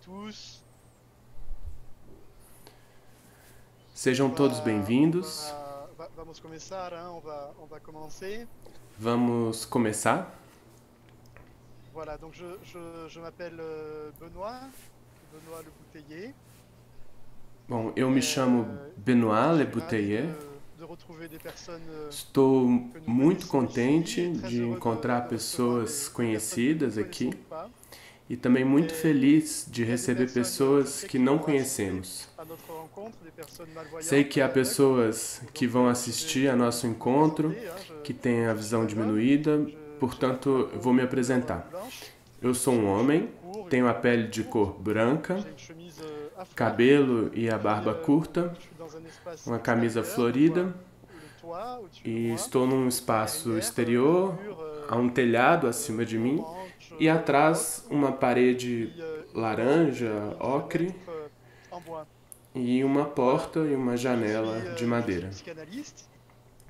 tous. Sejam todos bem-vindos. Vamos começar, hein? On va commencer. Vamos começar. Voilà, donc je m'appelle Benoît Le Bouteiller. Bom, eu me chamo Benoît Le Bouteiller. De retrouver des personnes Estou que nous muito connaissons contente ici, très de heureux encontrar de recevoir pessoas des personnes que nous conhecidas ne aqui connaissons pas. e também muito feliz de Il y a des receber personnes pessoas peut-être que qui não vont assister conhecemos. à notre rencontre, des personnes Sei malvoyantes, que há aveugles. pessoas que Donc, vão je assistir vais a nosso me encontro, présenter, hein, que têm a je suis visão un homme, diminuída, j'ai la portanto, peau vou me de couleur apresentar. blanche, Eu sou um j'ai les homem, cheveux courts, tenho une a pele barbe de courte, cor branca, j'ai une chemise afro, cabelo e a et barba curta, je suis dans un espace uma camisa extérieur, donc florida le toit au-dessus de e moi, estou num et espaço derrière exterior, un mur há um telhado acima de mim orange, e atrás ocre, uma parede puis une laranja, porte et une ocre fenêtre en bois. e uma Voilà. porta e uma janela de Je suis madeira. psychanalyste,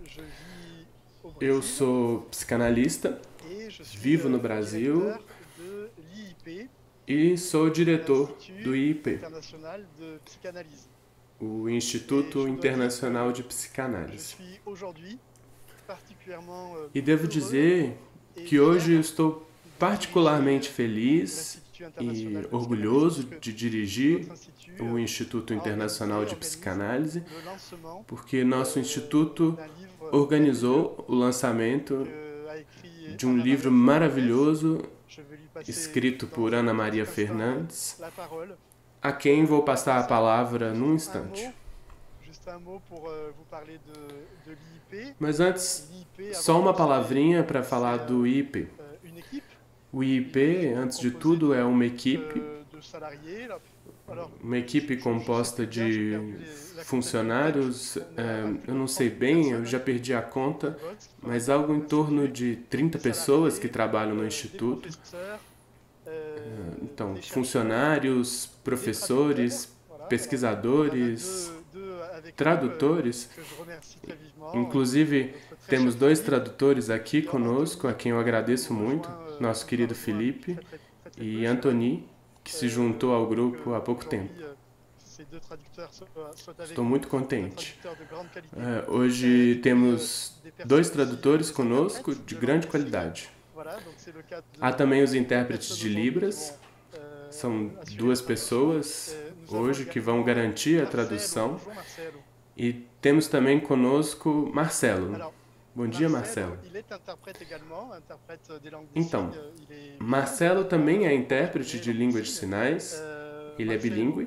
je vis au Eu Brésil sou psicanalista, et je suis vivo no Brasil directeur de l'IIP, e sou diretor do l'Institut IIP, international de psychanalyse. o Et Instituto je dois dire Internacional de que je Psicanálise. suis aujourd'hui particulièrement E devo heureux dizer et que hoje eu fier estou de particularmente diriger feliz l'Institut e international de orgulhoso psychanalyse, de puisque dirigir notre institut o Instituto Internacional de organise Psicanálise, le lancement porque nosso instituto d'un livre organizou o lançamento que a écrit de um Ana livro Maria Fernandes. maravilhoso Je vais lui passer escrito por dans Ana un Maria petit instant Fernandes, la parole. a quem vou passar a palavra num Un instante. mot, juste un mot pour vous parler de l'IIP. Mas antes, L'IIP, só avant uma tout, palavrinha para c'est falar do IIP. une équipe O IIP, antes de tudo, é uma equipe, de salariés. Alors, uma equipe composta de funcionários, eu não sei bem, eu já perdi a conta, mas algo em torno de 30 pessoas que trabalham no Instituto. Então, funcionários, professores, pesquisadores, tradutores. Inclusive, temos 2 tradutores aqui conosco, a quem eu agradeço muito, nosso querido Felipe e Anthony, que se juntou ao grupo há pouco tempo. Estou muito contente. Hoje temos 2 tradutores conosco de grande qualidade. Há também os intérpretes de Libras. São 2 pessoas hoje que vão garantir a tradução. E temos também conosco Marcelo. Bom dia, Marcelo. Então, Marcelo também é intérprete de língua de sinais. Ele é bilíngue,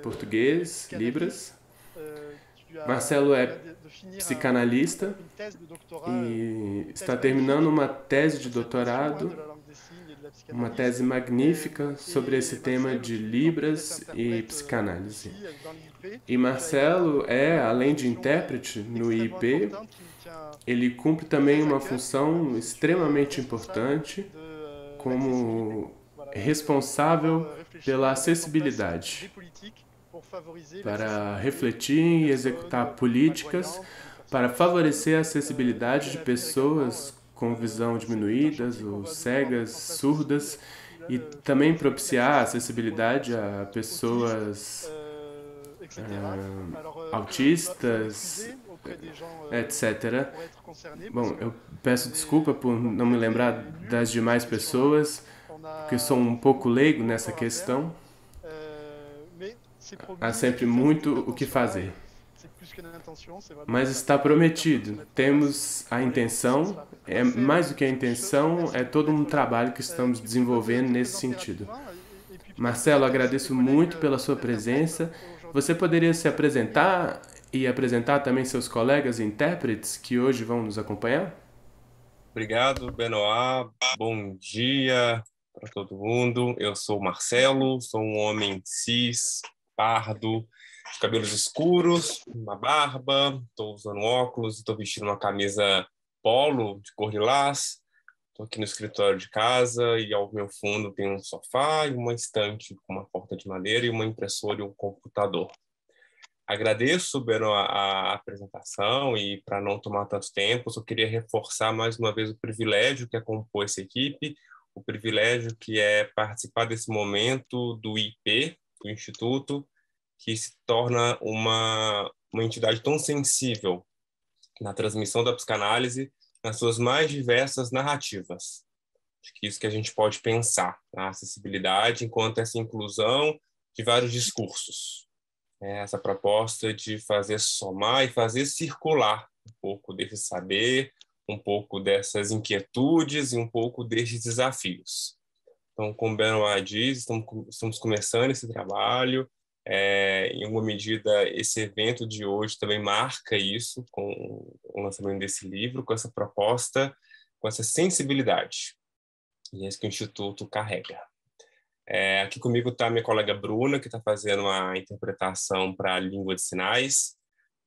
português, Libras. Marcelo é psicanalista e está terminando uma tese de doutorado, uma tese magnífica sobre esse tema de Libras e psicanálise. E Marcelo é, além de intérprete no IIP, ele cumpre também uma função extremamente importante como responsável pela acessibilidade, para refletir e executar políticas para favorecer a acessibilidade de pessoas com visão diminuídas ou cegas, surdas, e também propiciar a acessibilidade a pessoas autistas, etc. Bom, eu peço desculpa por não me lembrar das demais pessoas, porque sou um pouco leigo nessa questão. Há sempre muito o que fazer. Mas está prometido. Temos a intenção, é mais do que a intenção, é todo um trabalho que estamos desenvolvendo nesse sentido. Marcelo, agradeço muito pela sua presença. Você poderia se apresentar e apresentar também seus colegas intérpretes que hoje vão nos acompanhar? Obrigado, Benoit. Bom dia para todo mundo. Eu sou Marcelo, sou um homem cis, pardo, de cabelos escuros, uma barba, estou usando óculos, estou vestindo uma camisa polo de cor lilás. Estou aqui no escritório de casa e ao meu fundo tem um sofá e uma estante com uma porta de madeira e uma impressora e um computador. Agradeço, Beno, a apresentação e, para não tomar tanto tempo, só queria reforçar mais uma vez o privilégio que é compor essa equipe, o privilégio que é participar desse momento do IP, do Instituto, que se torna uma entidade tão sensível na transmissão da psicanálise nas suas mais diversas narrativas. Acho que isso que a gente pode pensar, a acessibilidade enquanto essa inclusão de vários discursos. Essa proposta de fazer somar e fazer circular um pouco desse saber, um pouco dessas inquietudes e um pouco desses desafios. Então, como o Benoit diz, estamos começando esse trabalho. Em alguma medida, esse evento de hoje também marca isso, com o lançamento desse livro, com essa proposta, com essa sensibilidade. E é isso que o Instituto carrega. Aqui comigo está minha colega Bruna, que está fazendo uma interpretação para a língua de sinais.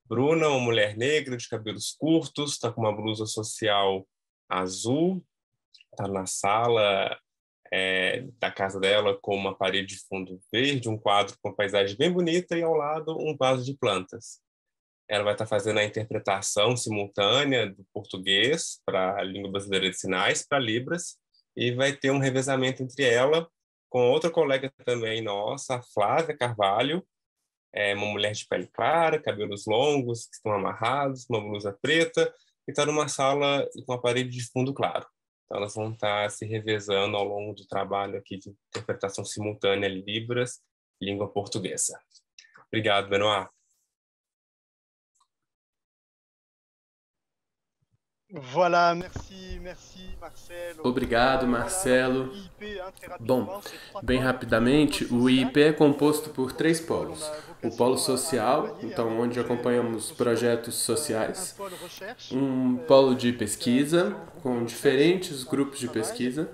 Bruna, uma mulher negra de cabelos curtos, está com uma blusa social azul, está na sala da casa dela com uma parede de fundo verde, um quadro com uma paisagem bem bonita e ao lado um vaso de plantas. Ela vai estar fazendo a interpretação simultânea do português para a língua brasileira de sinais, para Libras, e vai ter um revezamento entre ela com outra colega também nossa, a Flávia Carvalho, uma mulher de pele clara, cabelos longos, que estão amarrados, uma blusa preta, e está numa sala com uma parede de fundo claro. Então, elas vão estar se revezando ao longo do trabalho aqui de interpretação simultânea Libras, língua portuguesa. Obrigado, Benoit. Voilà, merci, Marcelo. Obrigado, Marcelo. Bom, bem rapidamente, o IIP é composto por 3 polos. O polo social, então, onde acompanhamos projetos sociais. Um polo de pesquisa, com diferentes grupos de pesquisa.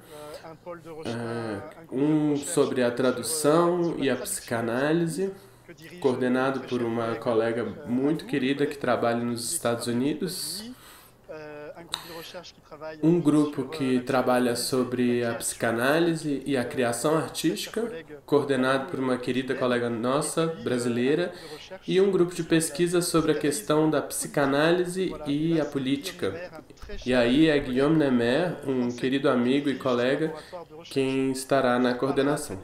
Um sobre a tradução e a psicanálise, coordenado por uma colega muito querida que trabalha nos Estados Unidos. Um grupo que trabalha sobre a psicanálise e a criação artística, coordenado por uma querida colega nossa, brasileira, e um grupo de pesquisa sobre a questão da psicanálise e a política. E aí é Guillaume Nemer, um querido amigo e colega, quem estará na coordenação.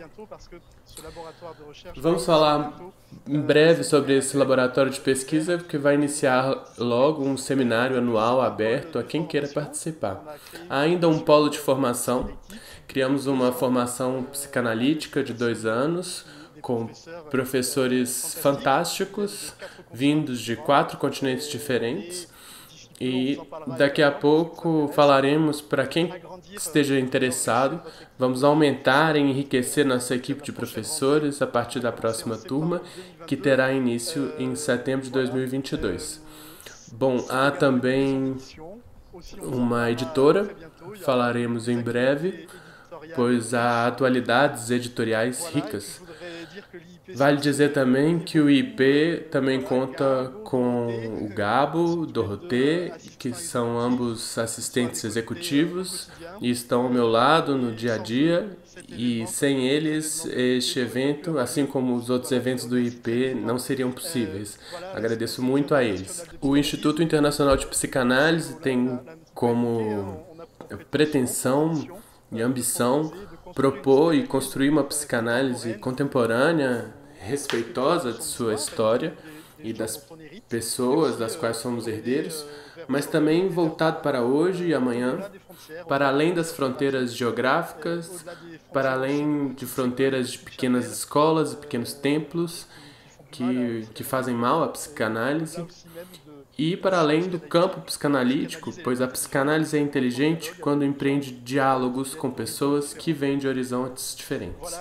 Vamos falar em breve sobre esse laboratório de pesquisa, que vai iniciar logo um seminário anual aberto a quem queira participar. Há ainda um polo de formação. Criamos uma formação psicanalítica de 2 anos, com professores fantásticos, vindos de 4 continentes diferentes. E daqui a pouco falaremos para quem esteja interessado. Vamos aumentar e enriquecer nossa equipe de professores a partir da próxima turma, que terá início em setembro de 2022. Bom, há também uma editora, falaremos em breve, pois há atualidades editoriais ricas. Vale dizer também que o IP também conta com o Gabo, Dorothée, que são ambos assistentes executivos e estão ao meu lado no dia a dia, e sem eles este evento, assim como os outros eventos do IP, não seriam possíveis. Agradeço muito a eles. O Instituto Internacional de Psicanálise tem como pretensão e ambição propor e construir uma psicanálise contemporânea, respeitosa de sua história e das pessoas das quais somos herdeiros, mas também voltado para hoje e amanhã, para além das fronteiras geográficas, para além de fronteiras de pequenas escolas e pequenos templos que fazem mal à psicanálise, e para além do campo psicanalítico, pois a psicanálise é inteligente quando empreende diálogos com pessoas que vêm de horizontes diferentes.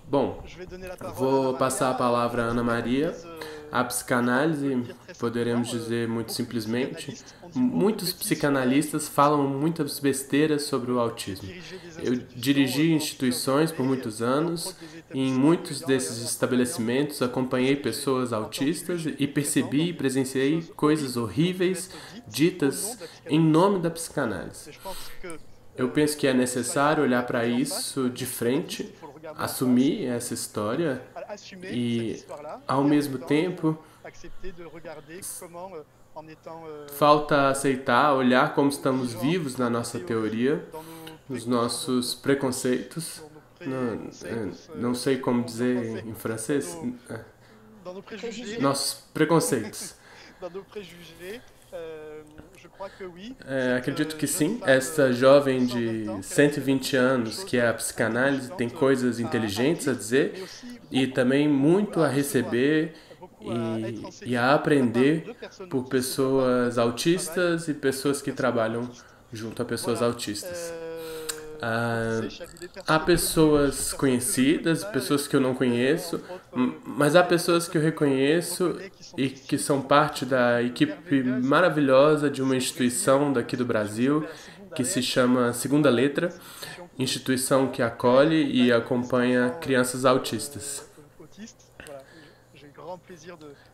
Bom, vou passar a palavra à Ana Maria. A psicanálise, poderemos dizer muito simplesmente, muitos psicanalistas falam muitas besteiras sobre o autismo. Eu dirigi instituições por muitos anos e em muitos desses estabelecimentos acompanhei pessoas autistas e percebi e presenciei coisas horríveis ditas em nome da psicanálise. Eu penso que é necessário olhar para isso de frente, assumir essa história e, ao mesmo tempo, falta aceitar, olhar como estamos vivos na nossa teoria, nos nossos preconceitos, não sei como dizer em francês, nossos preconceitos. Acredito que sim. Essa jovem de 120 anos, que é a psicanálise, tem coisas inteligentes a dizer e também muito a receber e a aprender por pessoas autistas e pessoas que trabalham junto a pessoas autistas. Há pessoas conhecidas, pessoas que eu não conheço, mas há pessoas que eu reconheço e que são parte da equipe maravilhosa de uma instituição daqui do Brasil que se chama Segunda Letra, instituição que acolhe e acompanha crianças autistas.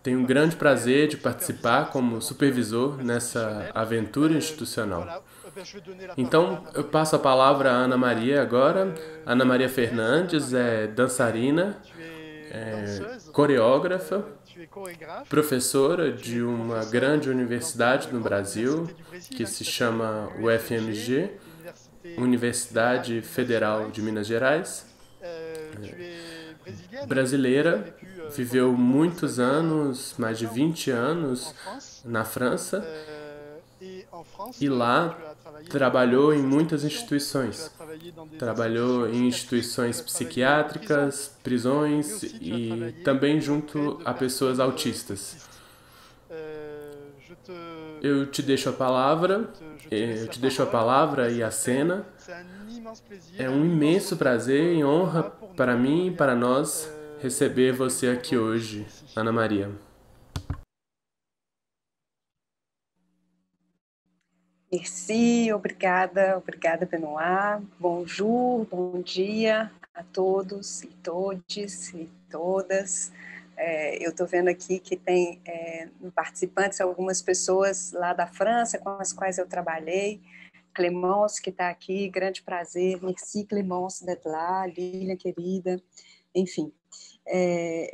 Tenho um grande prazer de participar como supervisor nessa aventura institucional. Então, eu passo a palavra à Ana Maria agora. Ana Maria Fernandes é dançarina, coreógrafa, professora de uma grande universidade no Brasil, que se chama UFMG, Universidade Federal de Minas Gerais. Brasileira, viveu muitos anos, mais de 20 anos, na França, e lá trabalhou em muitas instituições. Trabalhou em instituições psiquiátricas, prisões e também junto a pessoas autistas. Eu te deixo a palavra e a cena. É um imenso prazer e honra para mim e para nós receber você aqui hoje, Ana Maria. Merci, obrigada, Benoit. Bonjour, bom dia a todos e todes e todas. Eu estou vendo aqui que tem participantes, algumas pessoas lá da França com as quais eu trabalhei. Clemence, que está aqui, grande prazer. Merci, Clemence, d'être lá. Lilian, querida. Enfim,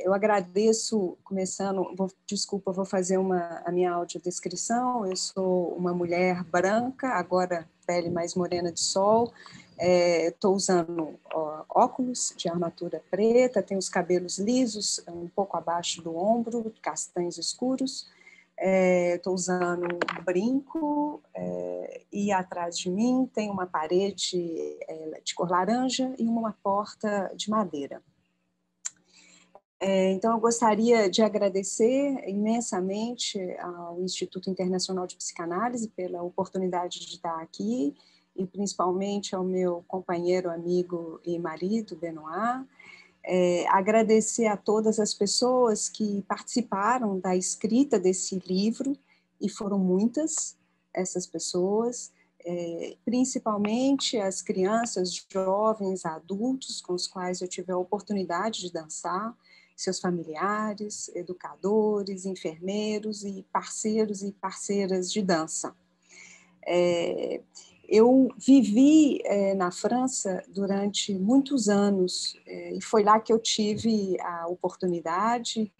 eu agradeço, começando, vou fazer a minha audiodescrição. Eu sou uma mulher branca, agora pele mais morena de sol, estou usando óculos de armatura preta, tenho os cabelos lisos, um pouco abaixo do ombro, castanhos escuros, estou usando um brinco e atrás de mim tem uma parede de cor laranja e uma porta de madeira. Então, eu gostaria de agradecer imensamente ao Instituto Internacional de Psicanálise pela oportunidade de estar aqui e principalmente ao meu companheiro, amigo e marido, Benoit. Agradecer a todas as pessoas que participaram da escrita desse livro, e foram muitas essas pessoas, principalmente as crianças, jovens, adultos com os quais eu tive a oportunidade de dançar, seus familiares, educadores, enfermeiros e parceiros e parceiras de dança. Eu vivi na França durante muitos anos e foi lá que eu tive a oportunidade,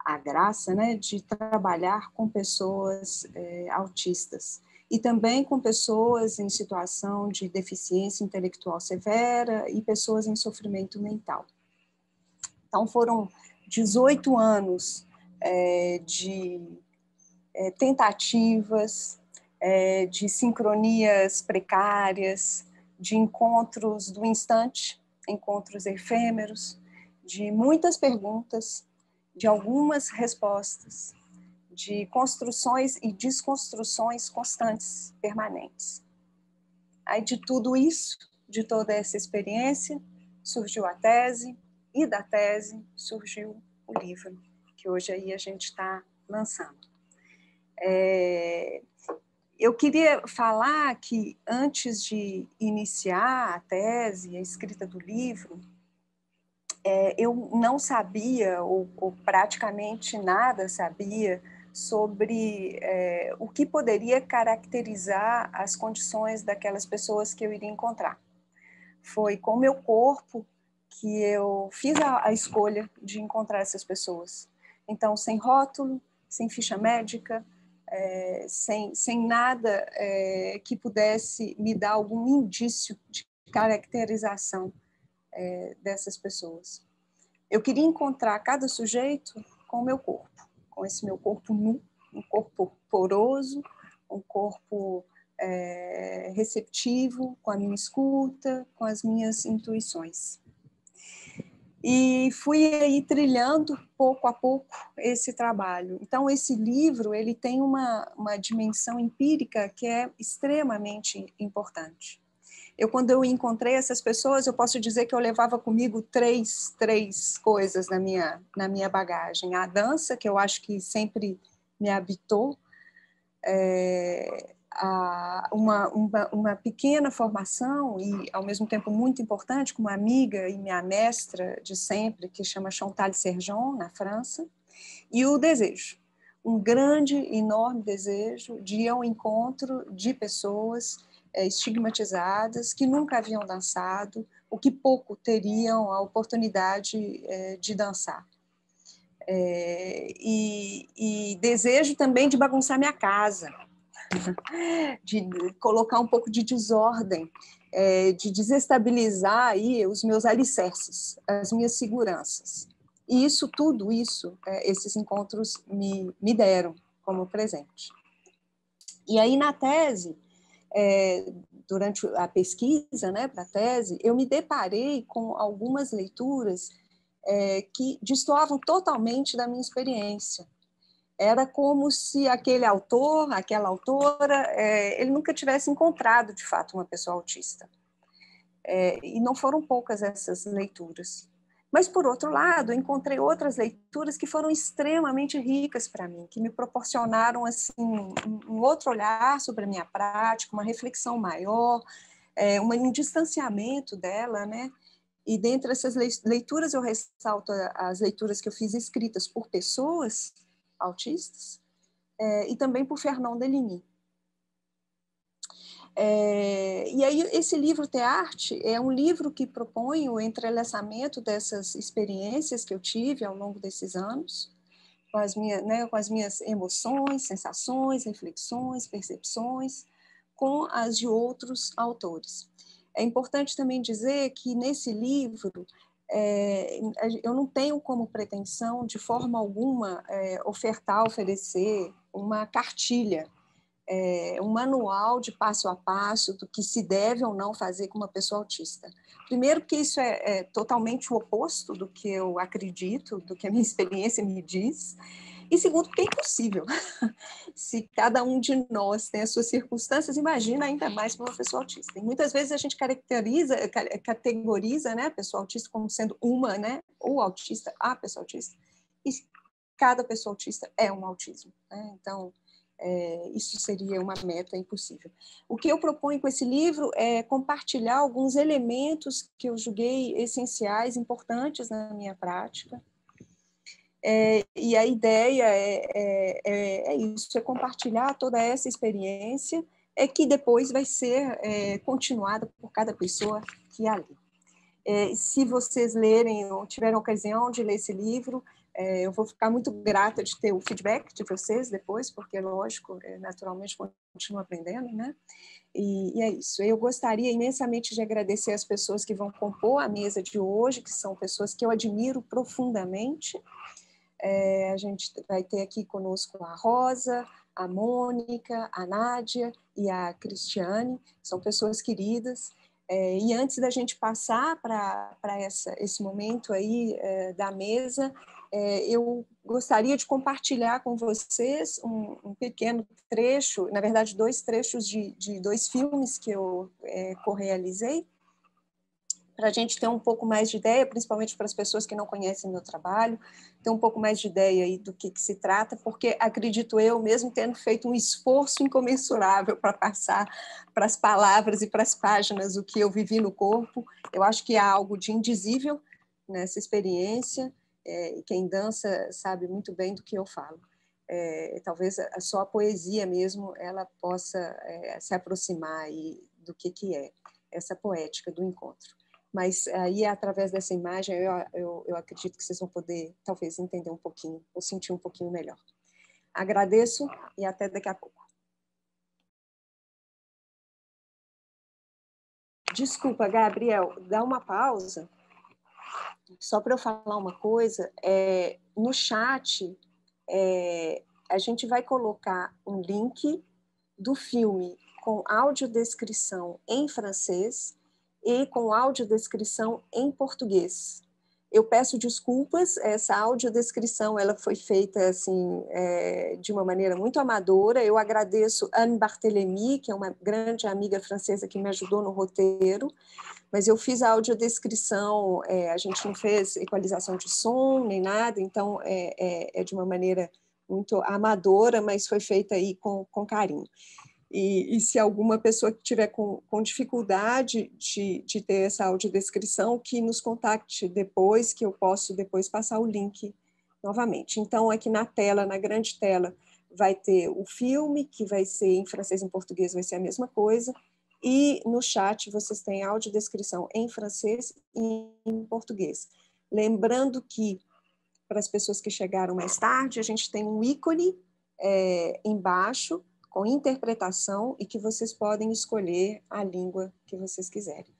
a graça, né, de trabalhar com pessoas autistas e também com pessoas em situação de deficiência intelectual severa e pessoas em sofrimento mental. Então, foram 18 anos de tentativas, de sincronias precárias, de encontros do instante, encontros efêmeros, de muitas perguntas, de algumas respostas, de construções e desconstruções constantes, permanentes. Aí, de tudo isso, de toda essa experiência, surgiu a tese, e da tese surgiu o livro, que hoje aí a gente está lançando. Eu queria falar que, antes de iniciar a tese, a escrita do livro, eu não sabia, ou praticamente nada sabia, sobre o que poderia caracterizar as condições daquelas pessoas que eu iria encontrar. Foi com o meu corpo que eu fiz a escolha de encontrar essas pessoas. Então, sem rótulo, sem ficha médica, sem nada que pudesse me dar algum indício de caracterização dessas pessoas. Eu queria encontrar cada sujeito com o meu corpo, com esse meu corpo nu, um corpo poroso, um corpo receptivo, com a minha escuta, com as minhas intuições. E fui aí trilhando pouco a pouco esse trabalho. Então, esse livro ele tem uma dimensão empírica que é extremamente importante. Quando eu encontrei essas pessoas, eu posso dizer que eu levava comigo três coisas na minha bagagem. A dança, que eu acho que sempre me habitou, uma pequena formação e, ao mesmo tempo, muito importante, com uma amiga e minha mestra de sempre, que chama Chantal Sergent, na França, e o desejo, um grande, enorme desejo de ir ao encontro de pessoas estigmatizadas, que nunca haviam dançado, ou que pouco teriam a oportunidade de dançar. E desejo também de bagunçar minha casa, de colocar um pouco de desordem, de desestabilizar aí os meus alicerces, as minhas seguranças. E tudo isso, esses encontros me deram como presente. E aí, na tese, durante a pesquisa, né, para a tese, eu me deparei com algumas leituras que destoavam totalmente da minha experiência. Era como se aquele autor, aquela autora, ele nunca tivesse encontrado, de fato, uma pessoa autista. E não foram poucas essas leituras. Mas, por outro lado, eu encontrei outras leituras que foram extremamente ricas para mim, que me proporcionaram assim, um outro olhar sobre a minha prática, uma reflexão maior, um distanciamento dela, né? E dentre essas leituras, eu ressalto as leituras que eu fiz escritas por pessoas autistas, e também por Fernand Deligny. E aí, esse livro Tearte é um livro que propõe o entrelaçamento dessas experiências que eu tive ao longo desses anos, com as minhas emoções, sensações, reflexões, percepções, com as de outros autores. É importante também dizer que, nesse livro, eu não tenho como pretensão, de forma alguma, oferecer uma cartilha, um manual de passo a passo do que se deve ou não fazer com uma pessoa autista. Primeiro, porque isso é totalmente o oposto do que eu acredito, do que a minha experiência me diz. E segundo, porque é impossível. Se cada um de nós tem as suas circunstâncias, imagina ainda mais para uma pessoa autista. E muitas vezes a gente categoriza, né, a pessoa autista como sendo uma, né, ou autista, a pessoa autista. E cada pessoa autista é um autismo, né? Então, isso seria uma meta impossível. O que eu proponho com esse livro é compartilhar alguns elementos que eu julguei essenciais, importantes na minha prática. E a ideia é isso, é compartilhar toda essa experiência, que depois vai ser continuada por cada pessoa que a lê. Se vocês lerem ou tiverem ocasião de ler esse livro, eu vou ficar muito grata de ter o feedback de vocês depois, porque, lógico, naturalmente continuo aprendendo, né? E é isso. Eu gostaria imensamente de agradecer as pessoas que vão compor a mesa de hoje, que são pessoas que eu admiro profundamente. A gente vai ter aqui conosco a Rosa, a Mônica, a Nádia e a Cristiane, são pessoas queridas. E antes da gente passar para esse momento aí da mesa, eu gostaria de compartilhar com vocês um pequeno trecho, na verdade, 2 trechos de 2 filmes que eu correalizei, para a gente ter um pouco mais de ideia, principalmente para as pessoas que não conhecem meu trabalho, ter um pouco mais de ideia aí do que se trata, porque acredito eu, mesmo tendo feito um esforço incomensurável para passar para as palavras e para as páginas o que eu vivi no corpo, eu acho que há algo de indizível nessa experiência, e quem dança sabe muito bem do que eu falo. Talvez só a poesia mesmo ela possa se aproximar aí do que é essa poética do encontro. Mas aí, através dessa imagem, eu acredito que vocês vão poder, talvez, entender um pouquinho, ou sentir um pouquinho melhor. Agradeço e até daqui a pouco. Desculpa, Gabriel, dá uma pausa, só para eu falar uma coisa. No chat, a gente vai colocar um link do filme com audiodescrição em francês e com audiodescrição em português. Eu peço desculpas, essa audiodescrição ela foi feita assim, de uma maneira muito amadora. Eu agradeço Anne Barthélemy, que é uma grande amiga francesa que me ajudou no roteiro, mas eu fiz a audiodescrição, a gente não fez equalização de som nem nada, então é de uma maneira muito amadora, mas foi feita aí com carinho. E se alguma pessoa que tiver com dificuldade de ter essa audiodescrição, que nos contacte depois, que eu posso depois passar o link novamente. Então, aqui na tela, na grande tela, vai ter o filme, que vai ser em francês e em português, vai ser a mesma coisa, e no chat vocês têm audiodescrição em francês e em português. Lembrando que, para as pessoas que chegaram mais tarde, a gente tem um ícone embaixo, com interpretação, e que vocês podem escolher a língua que vocês quiserem.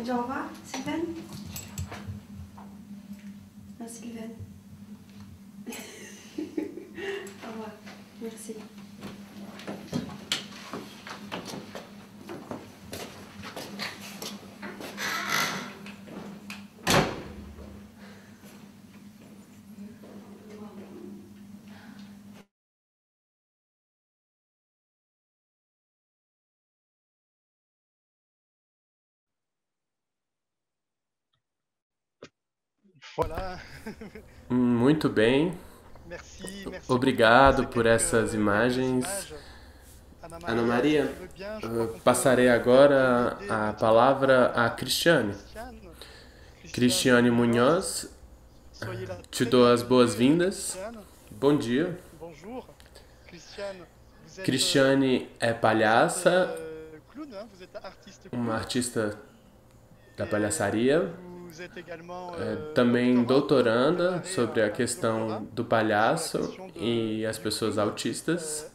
dit au revoir, Sylvaine? Ah, Sylvaine. Au revoir. Merci. Voilà. Muito bem. Obrigado por essas imagens. Ana Maria, passarei agora a palavra a Cristiane. Cristiane Munhoz, te dou as boas-vindas. Bom dia. Cristiane é palhaça, uma artista da palhaçaria, também doutoranda sobre a questão do palhaço e as pessoas autistas.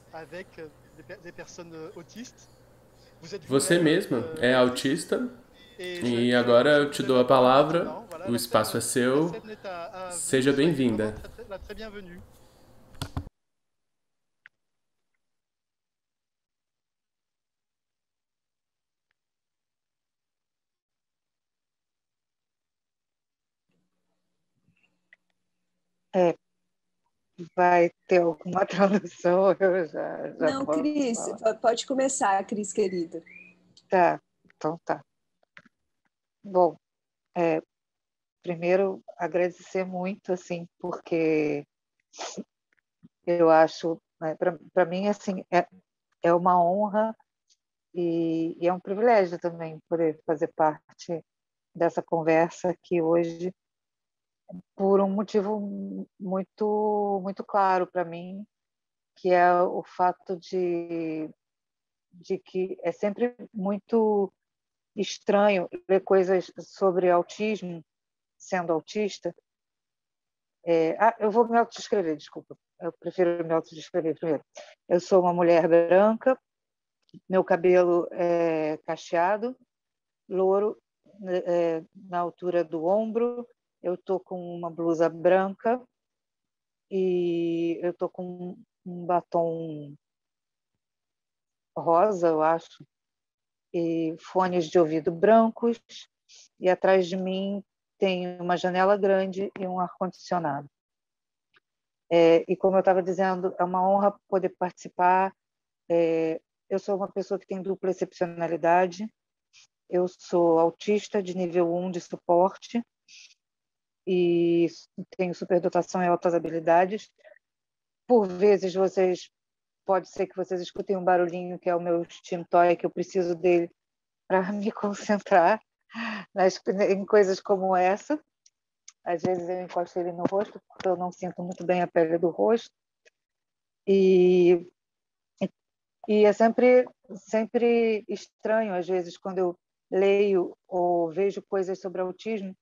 Você mesma é autista e agora eu te dou a palavra, o espaço é seu, seja bem-vinda. Vai ter alguma tradução? Eu já Não, Cris, pode começar, Cris, querida. Tá, então tá. Bom, primeiro agradecer muito, assim, porque eu acho, né, para mim, assim, é uma honra e é um privilégio também poder fazer parte dessa conversa aqui hoje, por um motivo muito claro para mim, que é o fato de que é sempre muito estranho ver coisas sobre autismo, sendo autista. Eu vou me autodescrever, desculpa. Eu prefiro me autodescrever primeiro. Eu sou uma mulher branca, meu cabelo é cacheado, louro, na altura do ombro. Eu estou com uma blusa branca e eu estou com um batom rosa, eu acho, e fones de ouvido brancos, e atrás de mim tem uma janela grande e um ar-condicionado. E como eu estava dizendo, é uma honra poder participar. Eu sou uma pessoa que tem dupla excepcionalidade, eu sou autista de nível 1 de suporte e tenho superdotação e altas habilidades. Por vezes, pode ser que vocês escutem um barulhinho, que é o meu Steam Toy, que eu preciso dele para me concentrar em coisas como essa. Às vezes eu encosto ele no rosto, porque eu não sinto muito bem a pele do rosto. E é sempre estranho, às vezes, quando eu leio ou vejo coisas sobre autismo,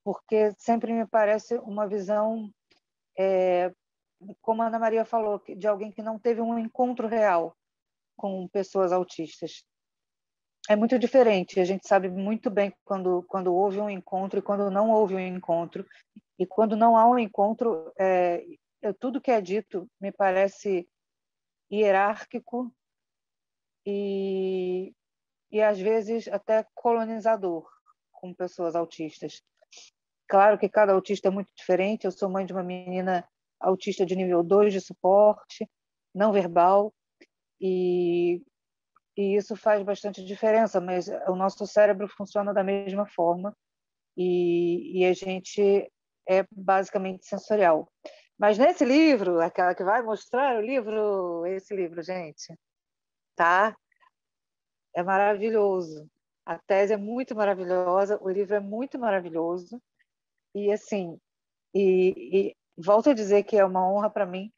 porque sempre me parece uma visão, como a Ana Maria falou, de alguém que não teve um encontro real com pessoas autistas. É muito diferente, a gente sabe muito bem quando houve um encontro e quando não houve um encontro. E quando não há um encontro, tudo que é dito me parece hierárquico e às vezes até colonizador com pessoas autistas. Claro que cada autista é muito diferente. Eu sou mãe de uma menina autista de nível 2 de suporte, não verbal, e isso faz bastante diferença, mas o nosso cérebro funciona da mesma forma e a gente é basicamente sensorial. Mas nesse livro, aquela que vai mostrar o livro, esse livro, gente, tá? É maravilhoso. A tese é muito maravilhosa, o livro é muito maravilhoso e assim, volto a dizer que é uma honra para mim,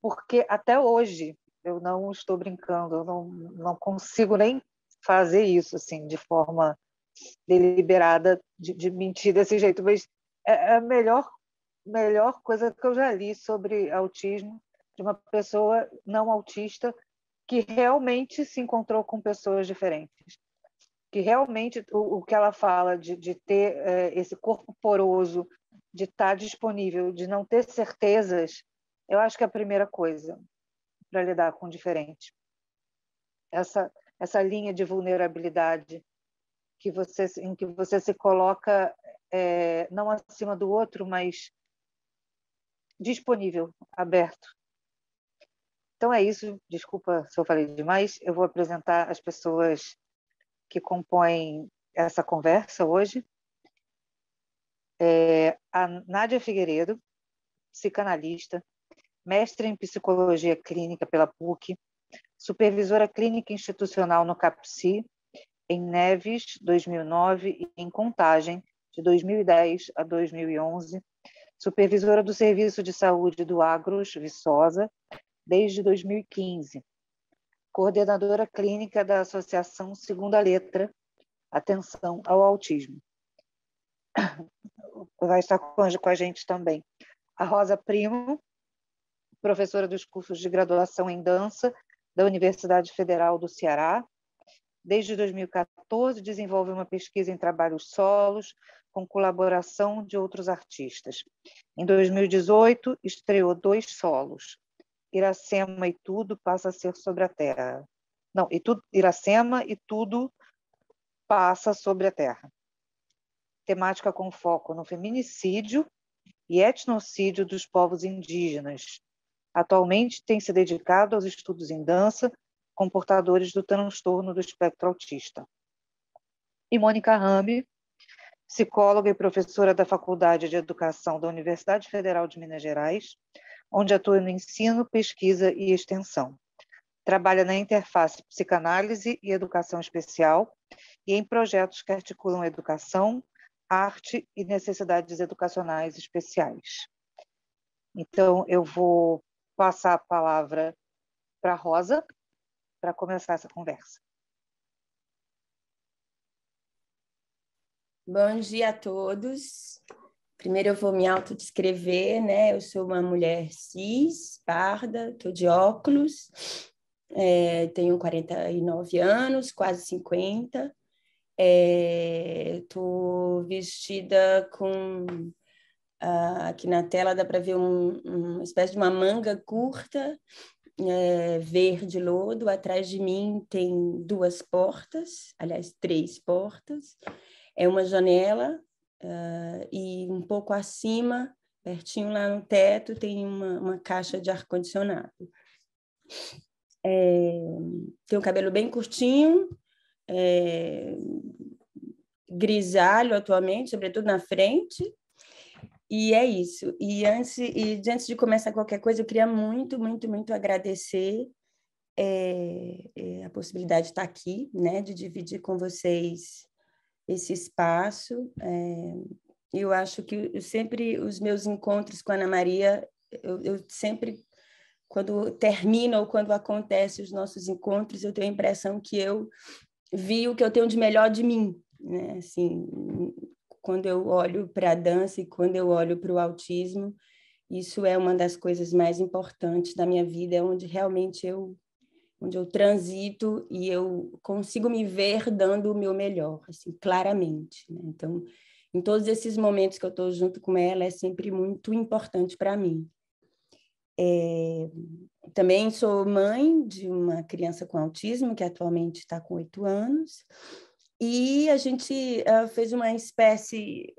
porque até hoje eu não estou brincando, eu não consigo nem fazer isso assim de forma deliberada, de mentir desse jeito, mas é a melhor coisa que eu já li sobre autismo, de uma pessoa não autista que realmente se encontrou com pessoas diferentes, que realmente o que ela fala de ter esse corpo poroso, de estar disponível, de não ter certezas, eu acho que é a primeira coisa para lidar com o diferente. Essa linha de vulnerabilidade em que você se coloca não acima do outro, mas disponível, aberto. Então é isso, desculpa se eu falei demais, eu vou apresentar as pessoas que compõem essa conversa hoje. A Nádia Figueiredo, psicanalista, mestre em psicologia clínica pela PUC, supervisora clínica institucional no CAPSI, em Neves, 2009, e em Contagem, de 2010 a 2011, supervisora do Serviço de Saúde do Agros, Viçosa, desde 2015, coordenadora clínica da Associação Segunda Letra, Atenção ao Autismo. Vai estar com a gente também a Rosa Primo, professora dos cursos de graduação em dança da Universidade Federal do Ceará. Desde 2014, desenvolve uma pesquisa em trabalhos solos, com colaboração de outros artistas. Em 2018, estreou 2 solos, Iracema e Tudo Passa a Ser Sobre a Terra. Não, Iracema e Tudo Passa Sobre a Terra. Temática com foco no feminicídio e etnocídio dos povos indígenas. Atualmente tem se dedicado aos estudos em dança com portadores do transtorno do espectro autista. E Mônica Rambi, psicóloga e professora da Faculdade de Educação da Universidade Federal de Minas Gerais, onde atua no ensino, pesquisa e extensão. Trabalha na interface psicanálise e educação especial e em projetos que articulam educação, arte e necessidades educacionais especiais. Então, eu vou passar a palavra para a Rosa, para começar essa conversa. Bom dia a todos. Primeiro eu vou me autodescrever, né? Eu sou uma mulher cis, parda, estou de óculos, tenho 49 anos, quase 50. Estou vestida com... aqui na tela dá para ver uma espécie de uma manga curta, verde lodo. Atrás de mim tem 2 portas, aliás, 3 portas. É uma janela e um pouco acima, pertinho lá no teto, tem uma caixa de ar-condicionado. Tenho o cabelo bem curtinho, grisalho atualmente, sobretudo na frente. E é isso. E antes de começar qualquer coisa, eu queria muito, muito, muito agradecer a possibilidade de estar aqui, né, de dividir com vocês esse espaço. Eu acho que os meus encontros com a Ana Maria, eu sempre, quando termina ou quando acontecem os nossos encontros, eu tenho a impressão que eu vi o que eu tenho de melhor de mim, né? Assim, quando eu olho para a dança e quando eu olho para o autismo, isso é uma das coisas mais importantes da minha vida, é onde realmente onde eu transito e eu consigo me ver dando o meu melhor, assim, claramente, né? Então, em todos esses momentos que eu estou junto com ela, é sempre muito importante para mim. Também sou mãe de uma criança com autismo, que atualmente está com 8 anos, e a gente fez uma espécie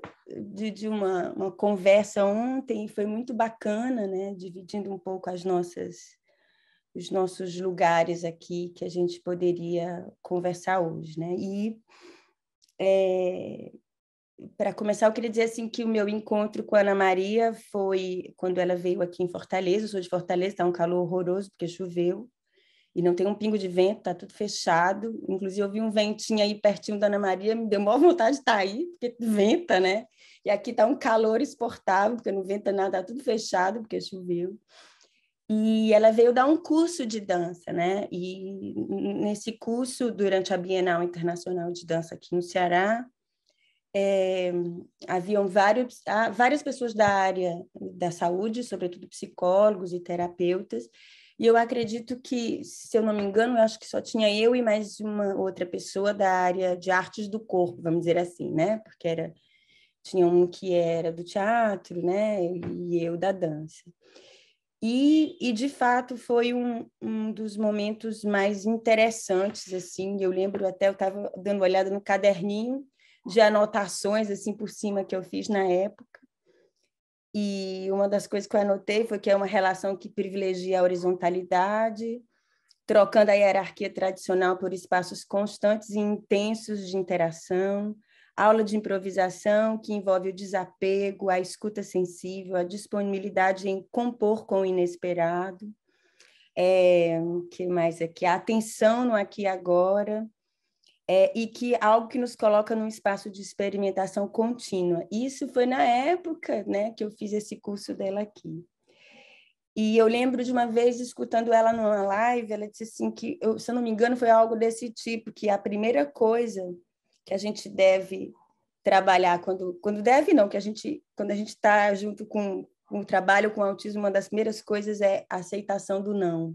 de uma conversa ontem, e foi muito bacana, né? Dividindo um pouco os nossos lugares aqui que a gente poderia conversar hoje, né? E, para começar, eu queria dizer assim, que o meu encontro com a Ana Maria foi quando ela veio aqui em Fortaleza. Eu sou de Fortaleza, está um calor horroroso, porque choveu, e não tem um pingo de vento, está tudo fechado. Inclusive, eu vi um ventinho aí pertinho da Ana Maria, me deu maior vontade de estar aí, porque venta, né? E aqui está um calor exportável, porque não venta nada, está tudo fechado, porque choveu. E ela veio dar um curso de dança, né? E nesse curso, durante a Bienal Internacional de Dança aqui no Ceará, haviam várias pessoas da área da saúde, sobretudo psicólogos e terapeutas, E eu acredito que, se eu não me engano, eu acho que só tinha eu e mais uma outra pessoa da área de artes do corpo, vamos dizer assim, né? Porque tinha um que era do teatro, né? E eu da dança. E de fato, foi um dos momentos mais interessantes, assim. Eu lembro até, eu estava dando uma olhada no caderninho de anotações, assim, por cima que eu fiz na época. E uma das coisas que eu anotei foi que é uma relação que privilegia a horizontalidade, trocando a hierarquia tradicional por espaços constantes e intensos de interação, aula de improvisação que envolve o desapego, a escuta sensível, a disponibilidade em compor com o inesperado, que mais aqui? A atenção no aqui e agora, e que algo que nos coloca num espaço de experimentação contínua. Isso foi na época, né, que eu fiz esse curso dela aqui. E eu lembro de uma vez, escutando ela numa live, ela disse assim que, se eu não me engano, foi algo desse tipo, que a primeira coisa que a gente deve trabalhar, quando deve não, quando a gente está junto com o trabalho com o autismo, uma das primeiras coisas é a aceitação do não.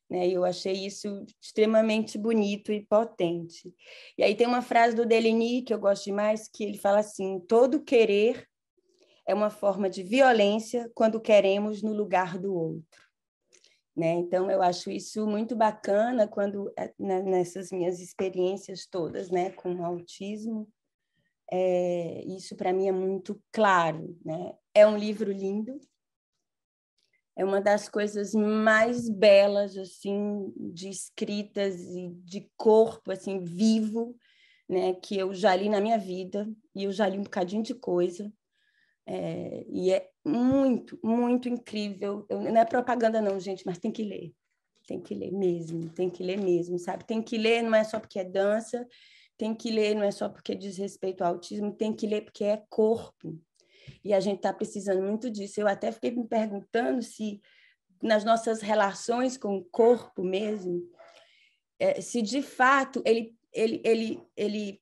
Né? E eu achei isso extremamente bonito e potente. E aí tem uma frase do Deligny, que eu gosto demais, que ele fala assim: todo querer é uma forma de violência quando queremos no lugar do outro. Né? Então, eu acho isso muito bacana quando, nessas minhas experiências todas, né, com o autismo, isso para mim é muito claro. Né? É um livro lindo, é uma das coisas mais belas, assim, de escritas e de corpo, assim, vivo, né, que eu já li na minha vida, e eu já li um bocadinho de coisa, e é muito, muito incrível. Não é propaganda não, gente, mas tem que ler mesmo, sabe? Tem que ler, não é só porque é dança, tem que ler, não é só porque diz respeito ao autismo, tem que ler porque é corpo. E a gente está precisando muito disso. Eu até fiquei me perguntando se, nas nossas relações com o corpo mesmo, se de fato ele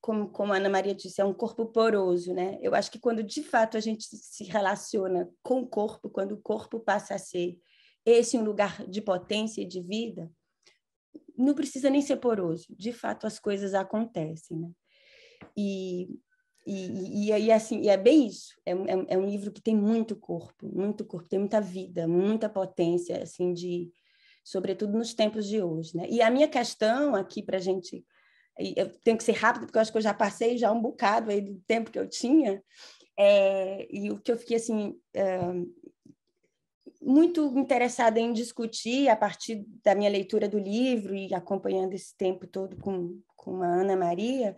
como a Ana Maria disse, é um corpo poroso, né? Eu acho que quando de fato a gente se relaciona com o corpo, quando o corpo passa a ser esse um lugar de potência e de vida, não precisa nem ser poroso. De fato, as coisas acontecem, né? E aí, assim, é bem isso. É um livro que tem muito corpo, tem muita vida, muita potência, assim, sobretudo nos tempos de hoje, né? E a minha questão aqui para a gente... Eu tenho que ser rápida, porque eu acho que eu já passei já um bocado aí do tempo que eu tinha, e o que eu fiquei, assim, muito interessada em discutir a partir da minha leitura do livro e acompanhando esse tempo todo com a Ana Maria,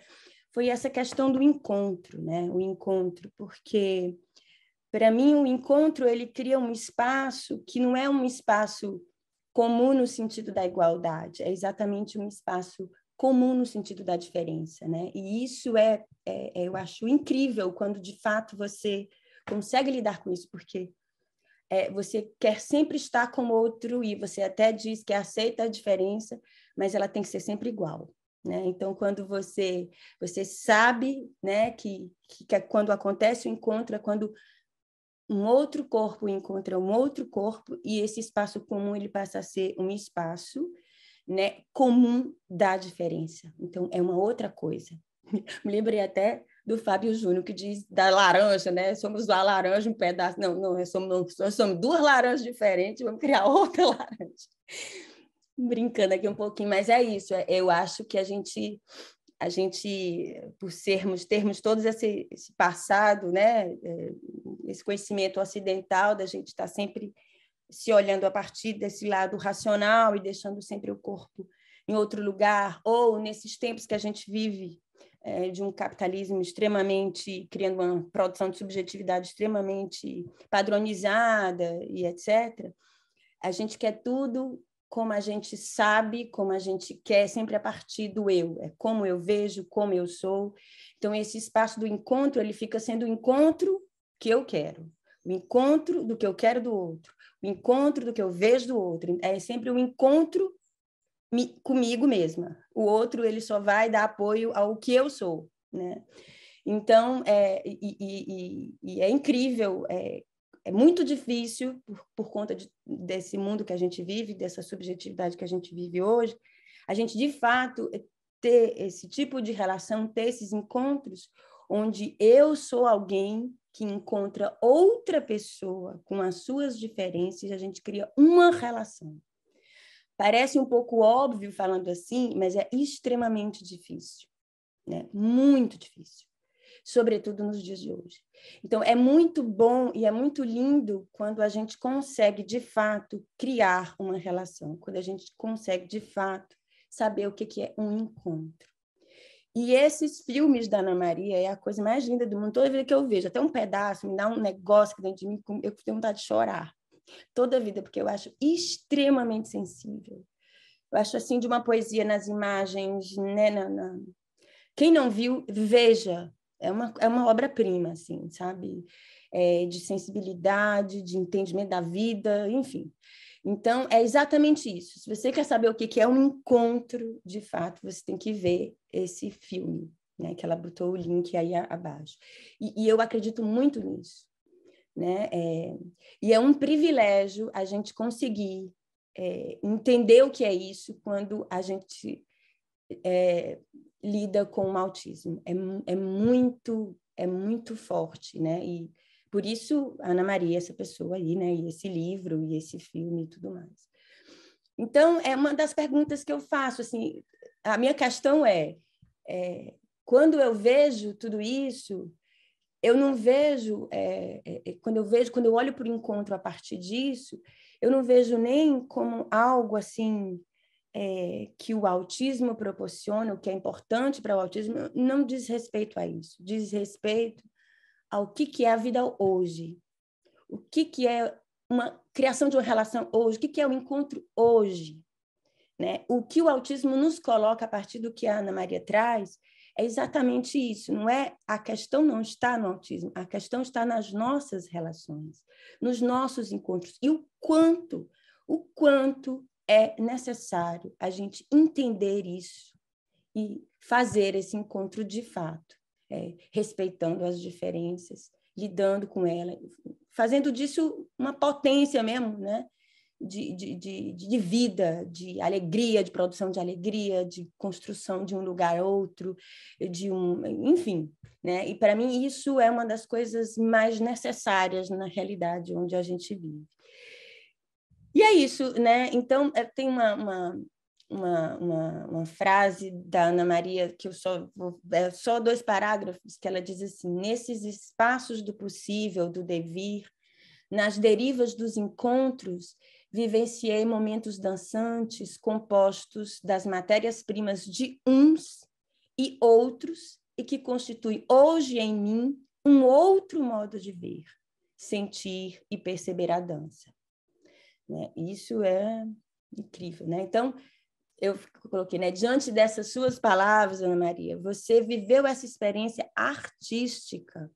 foi essa questão do encontro, né? O encontro, porque, para mim, o encontro ele cria um espaço que não é um espaço comum no sentido da igualdade, é exatamente um espaço comum no sentido da diferença, né? E isso eu acho incrível quando, de fato, você consegue lidar com isso, porque você quer sempre estar com o outro e você até diz que aceita a diferença, mas ela tem que ser sempre igual. Né? Então, quando você sabe, né, que quando acontece o encontro, é quando um outro corpo encontra um outro corpo e esse espaço comum ele passa a ser um espaço, né, comum da diferença. Então, é uma outra coisa. Me lembrei até do Fábio Júnior, que diz da laranja, né? Somos uma laranja, um pedaço... Não, nós somos duas laranjas diferentes, vamos criar outra laranja. Brincando aqui um pouquinho, mas é isso. Eu acho que a gente por termos todos esse passado, né? Esse conhecimento ocidental, da gente estar sempre se olhando a partir desse lado racional e deixando sempre o corpo em outro lugar, ou nesses tempos que a gente vive, de um capitalismo extremamente, criando uma produção de subjetividade extremamente padronizada e etc., a gente quer tudo como a gente sabe, como a gente quer, sempre a partir do eu. É como eu vejo, como eu sou. Então, esse espaço do encontro, ele fica sendo o encontro que eu quero, o encontro do que eu quero do outro, o encontro do que eu vejo do outro. É sempre um encontro comigo mesma. O outro, ele só vai dar apoio ao que eu sou, né? Então, é incrível é muito difícil, por conta desse mundo que a gente vive, dessa subjetividade que a gente vive hoje, a gente, de fato, ter esse tipo de relação, ter esses encontros, onde eu sou alguém que encontra outra pessoa com as suas diferenças e a gente cria uma relação. Parece um pouco óbvio falando assim, mas é extremamente difícil, né? Muito difícil, sobretudo nos dias de hoje. Então, é muito bom e é muito lindo quando a gente consegue, de fato, criar uma relação, quando a gente consegue, de fato, saber o que é um encontro. E esses filmes da Ana Maria é a coisa mais linda do mundo. Toda vida que eu vejo, até um pedaço, me dá um negócio aqui dentro de mim, eu tenho vontade de chorar. Toda vida, porque eu acho extremamente sensível. Eu acho assim de uma poesia nas imagens, né? Quem não viu, veja. É uma obra-prima, assim, sabe? De sensibilidade, de entendimento da vida, enfim. Então, é exatamente isso. Se você quer saber o que é um encontro, de fato, você tem que ver esse filme, né? Que ela botou o link aí abaixo. E eu acredito muito nisso, né? E é um privilégio a gente conseguir entender o que é isso quando a gente lida com o autismo. É muito forte, né? E por isso, Ana Maria, essa pessoa aí, né? E esse livro, e esse filme e tudo mais. Então, é uma das perguntas que eu faço, assim, a minha questão quando eu vejo tudo isso, eu não vejo, quando eu olho para o encontro a partir disso, eu não vejo nem como algo assim que o autismo proporciona, o que é importante para o autismo, não diz respeito a isso, diz respeito ao que é a vida hoje, o que é uma criação de uma relação hoje, o que é o encontro hoje, né? O que o autismo nos coloca a partir do que a Ana Maria traz é exatamente isso, não é? A questão não está no autismo, a questão está nas nossas relações, nos nossos encontros, e o quanto é necessário a gente entender isso e fazer esse encontro de fato, respeitando as diferenças, lidando com elas, fazendo disso uma potência mesmo, né? De vida, de alegria, de produção de alegria, de construção de um lugar outro, enfim, né? E para mim isso é uma das coisas mais necessárias na realidade onde a gente vive. E é isso, né? Então, tem uma frase da Ana Maria, que só 2 parágrafos, que ela diz assim: nesses espaços do possível, do devir, nas derivas dos encontros, vivenciei momentos dançantes, compostos das matérias-primas de uns e outros, e que constitui hoje em mim um outro modo de ver, sentir e perceber a dança. Né? Isso é incrível, né? Então, eu coloquei, né? Diante dessas suas palavras, Ana Maria, você viveu essa experiência artística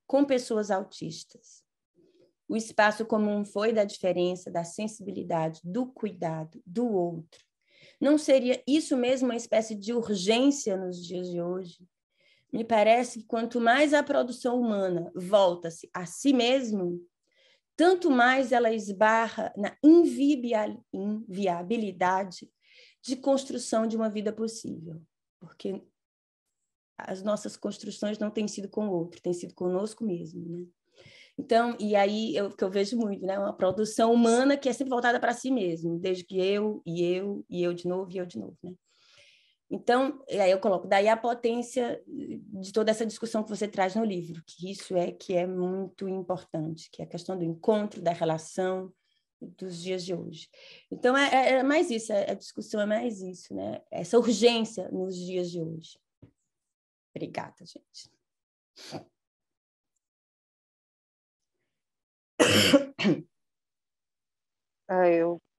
com pessoas autistas. O espaço comum foi da diferença, da sensibilidade, do cuidado, do outro. Não seria isso mesmo uma espécie de urgência nos dias de hoje? Me parece que quanto mais a produção humana volta-se a si mesmo, tanto mais ela esbarra na inviabilidade de construção de uma vida possível, porque as nossas construções não têm sido com o outro, têm sido conosco mesmo, né? Então, e aí que eu vejo muito, né? Uma produção humana que é sempre voltada para si mesmo, desde que eu de novo, e eu de novo, né? Então, aí eu coloco, daí a potência de toda essa discussão que você traz no livro, que isso que é muito importante, que é a questão do encontro, da relação dos dias de hoje. Então, é mais isso, a discussão é mais isso, né? Essa urgência nos dias de hoje. Obrigada, gente.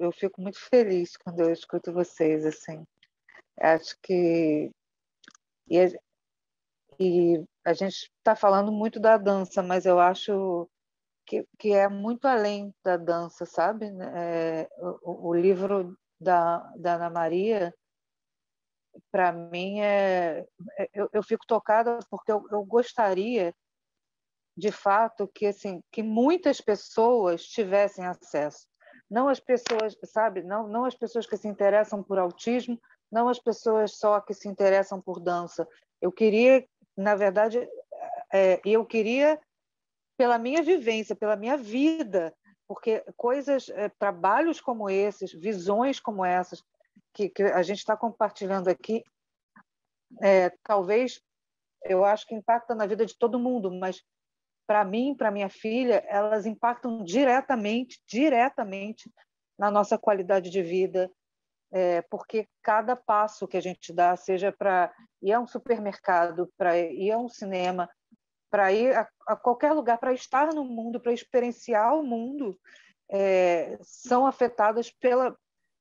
Eu fico muito feliz quando eu escuto vocês, assim. Acho que... E a gente está falando muito da dança, mas eu acho que é muito além da dança, sabe? O livro da Ana Maria, para mim, eu fico tocada porque eu gostaria de fato, que assim, que muitas pessoas tivessem acesso. Não as pessoas, sabe? Não as pessoas que se interessam por autismo, não as pessoas só que se interessam por dança. Eu queria, na verdade, eu queria pela minha vivência, pela minha vida, porque trabalhos como esses, visões como essas que a gente está compartilhando aqui, talvez, eu acho que impacta na vida de todo mundo, mas para mim, para minha filha, elas impactam diretamente na nossa qualidade de vida, porque cada passo que a gente dá, seja para ir a um supermercado, para ir a um cinema, para ir a qualquer lugar, para estar no mundo, para experienciar o mundo, são afetadas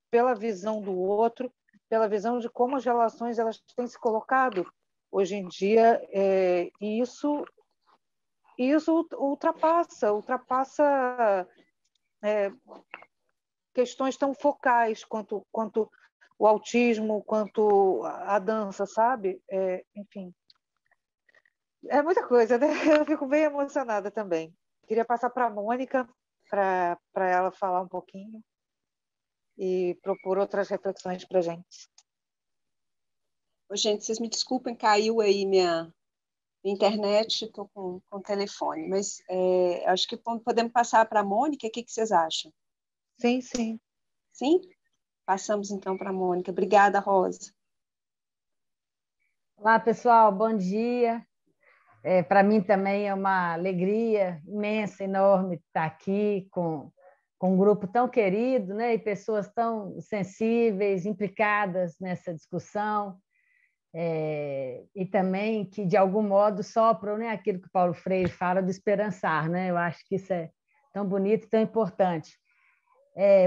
pela visão do outro, pela visão de como as relações elas têm se colocado hoje em dia, e isso ultrapassa questões tão focais quanto o autismo, quanto a dança, sabe? Enfim, é muita coisa, né? Eu fico bem emocionada também. Queria passar para a Mônica, para ela falar um pouquinho e propor outras reflexões para a gente. Gente, vocês me desculpem, caiu aí minha internet, estou com o telefone, mas acho que podemos passar para a Mônica, o que vocês acham? Sim, sim. Sim? Passamos então para a Mônica. Obrigada, Rosa. Olá, pessoal, bom dia. Para mim também é uma alegria imensa, enorme estar aqui com um grupo tão querido, né, e pessoas tão sensíveis, implicadas nessa discussão, e também que, de algum modo, sopram, né, aquilo que Paulo Freire fala do esperançar. Né? Eu acho que isso é tão bonito e tão importante.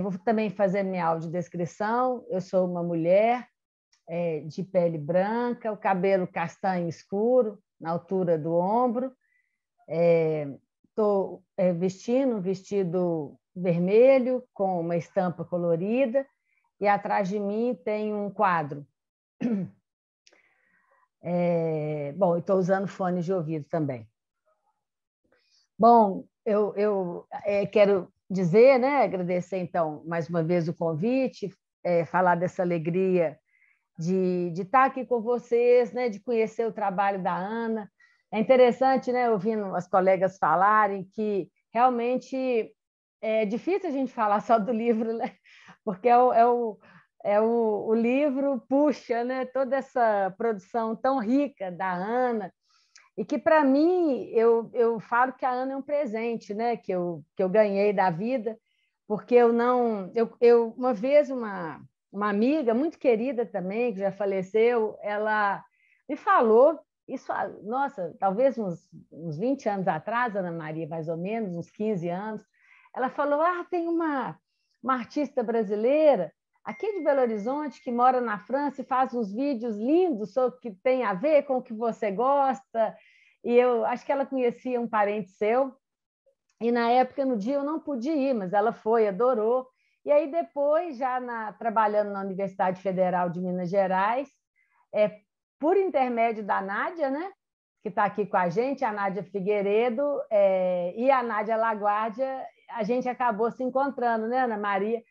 Vou também fazer minha audiodescrição. Eu sou uma mulher de pele branca, o cabelo castanho escuro, na altura do ombro. Estou vestindo um vestido vermelho com uma estampa colorida e atrás de mim tem um quadro. Bom, estou usando fones de ouvido também. Bom, eu quero dizer, né, agradecer então mais uma vez o convite, falar dessa alegria de estar aqui com vocês, né, de conhecer o trabalho da Ana. É interessante, né, ouvindo as colegas falarem que realmente é difícil a gente falar só do livro, né, porque o livro puxa, né, toda essa produção tão rica da Ana, e que, para mim, eu falo que a Ana é um presente, né, que eu ganhei da vida, porque uma vez uma amiga muito querida também, que já faleceu, ela me falou, isso, nossa, talvez uns 20 anos atrás, Ana Maria, mais ou menos, uns 15 anos, ela falou, tem uma artista brasileira aqui de Belo Horizonte que mora na França e faz uns vídeos lindos sobre o que tem a ver com o que você gosta, e eu acho que ela conhecia um parente seu, e na época, no dia, eu não pude ir, mas ela foi, adorou. E aí depois, já trabalhando na Universidade Federal de Minas Gerais, por intermédio da Nádia, né, que está aqui com a gente, a Nádia Figueiredo e a Nádia Laguardia, a gente acabou se encontrando, né, Ana Maria,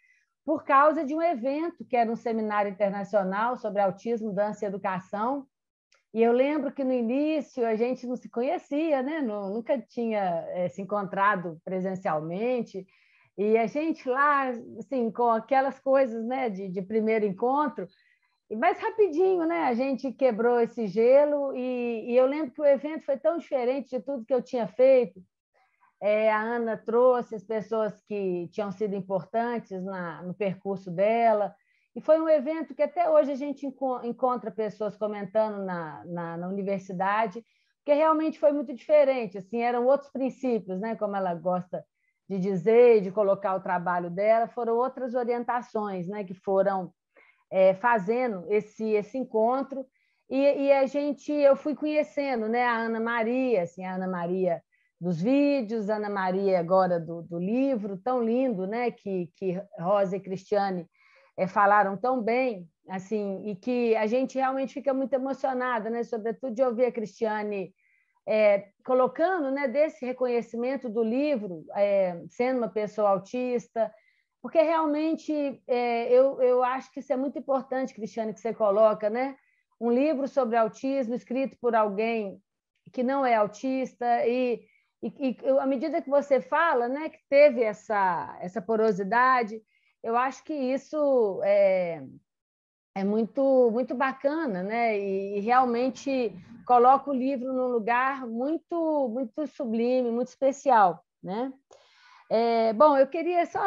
por causa de um evento que era um seminário internacional sobre autismo, dança e educação. E eu lembro que no início a gente não se conhecia, né? Nunca tinha se encontrado presencialmente. E a gente lá, assim, com aquelas coisas, né, de primeiro encontro, mas rapidinho, né, a gente quebrou esse gelo e eu lembro que o evento foi tão diferente de tudo que eu tinha feito. A Ana trouxe as pessoas que tinham sido importantes no percurso dela, e foi um evento que até hoje a gente encontra pessoas comentando na universidade, que realmente foi muito diferente, assim, eram outros princípios, né, como ela gosta de dizer e de colocar o trabalho dela, foram outras orientações, né, que foram fazendo esse encontro, e eu fui conhecendo, né, a Ana Maria, assim, a Ana Maria dos vídeos, a Ana Maria agora do livro, tão lindo, né, que Rosa e Cristiane falaram tão bem, assim, e que a gente realmente fica muito emocionada, né, sobretudo de ouvir a Cristiane colocando, né, desse reconhecimento do livro, sendo uma pessoa autista, porque realmente eu acho que isso é muito importante, Cristiane, que você coloca, né? Um livro sobre autismo escrito por alguém que não é autista e à medida que você fala, né, que teve essa porosidade, eu acho que isso é muito, muito bacana, né? E realmente coloca o livro num lugar muito, muito sublime, muito especial, né? Bom, eu queria só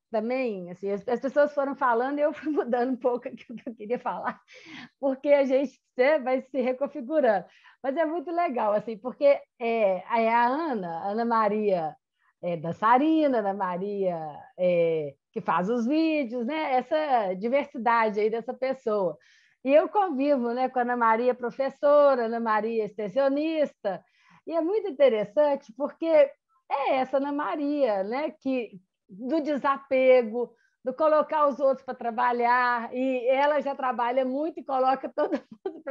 também, assim, as pessoas foram falando e eu fui mudando um pouco aqui o que eu queria falar, porque a gente vai se reconfigurando. Mas é muito legal, assim, porque a Ana Maria dançarina, Ana Maria que faz os vídeos, né? Essa diversidade aí dessa pessoa. E eu convivo, né, com a Ana Maria professora, Ana Maria extensionista, e é muito interessante porque essa Ana Maria, né, do desapego, do colocar os outros para trabalhar, e ela já trabalha muito e coloca todo mundo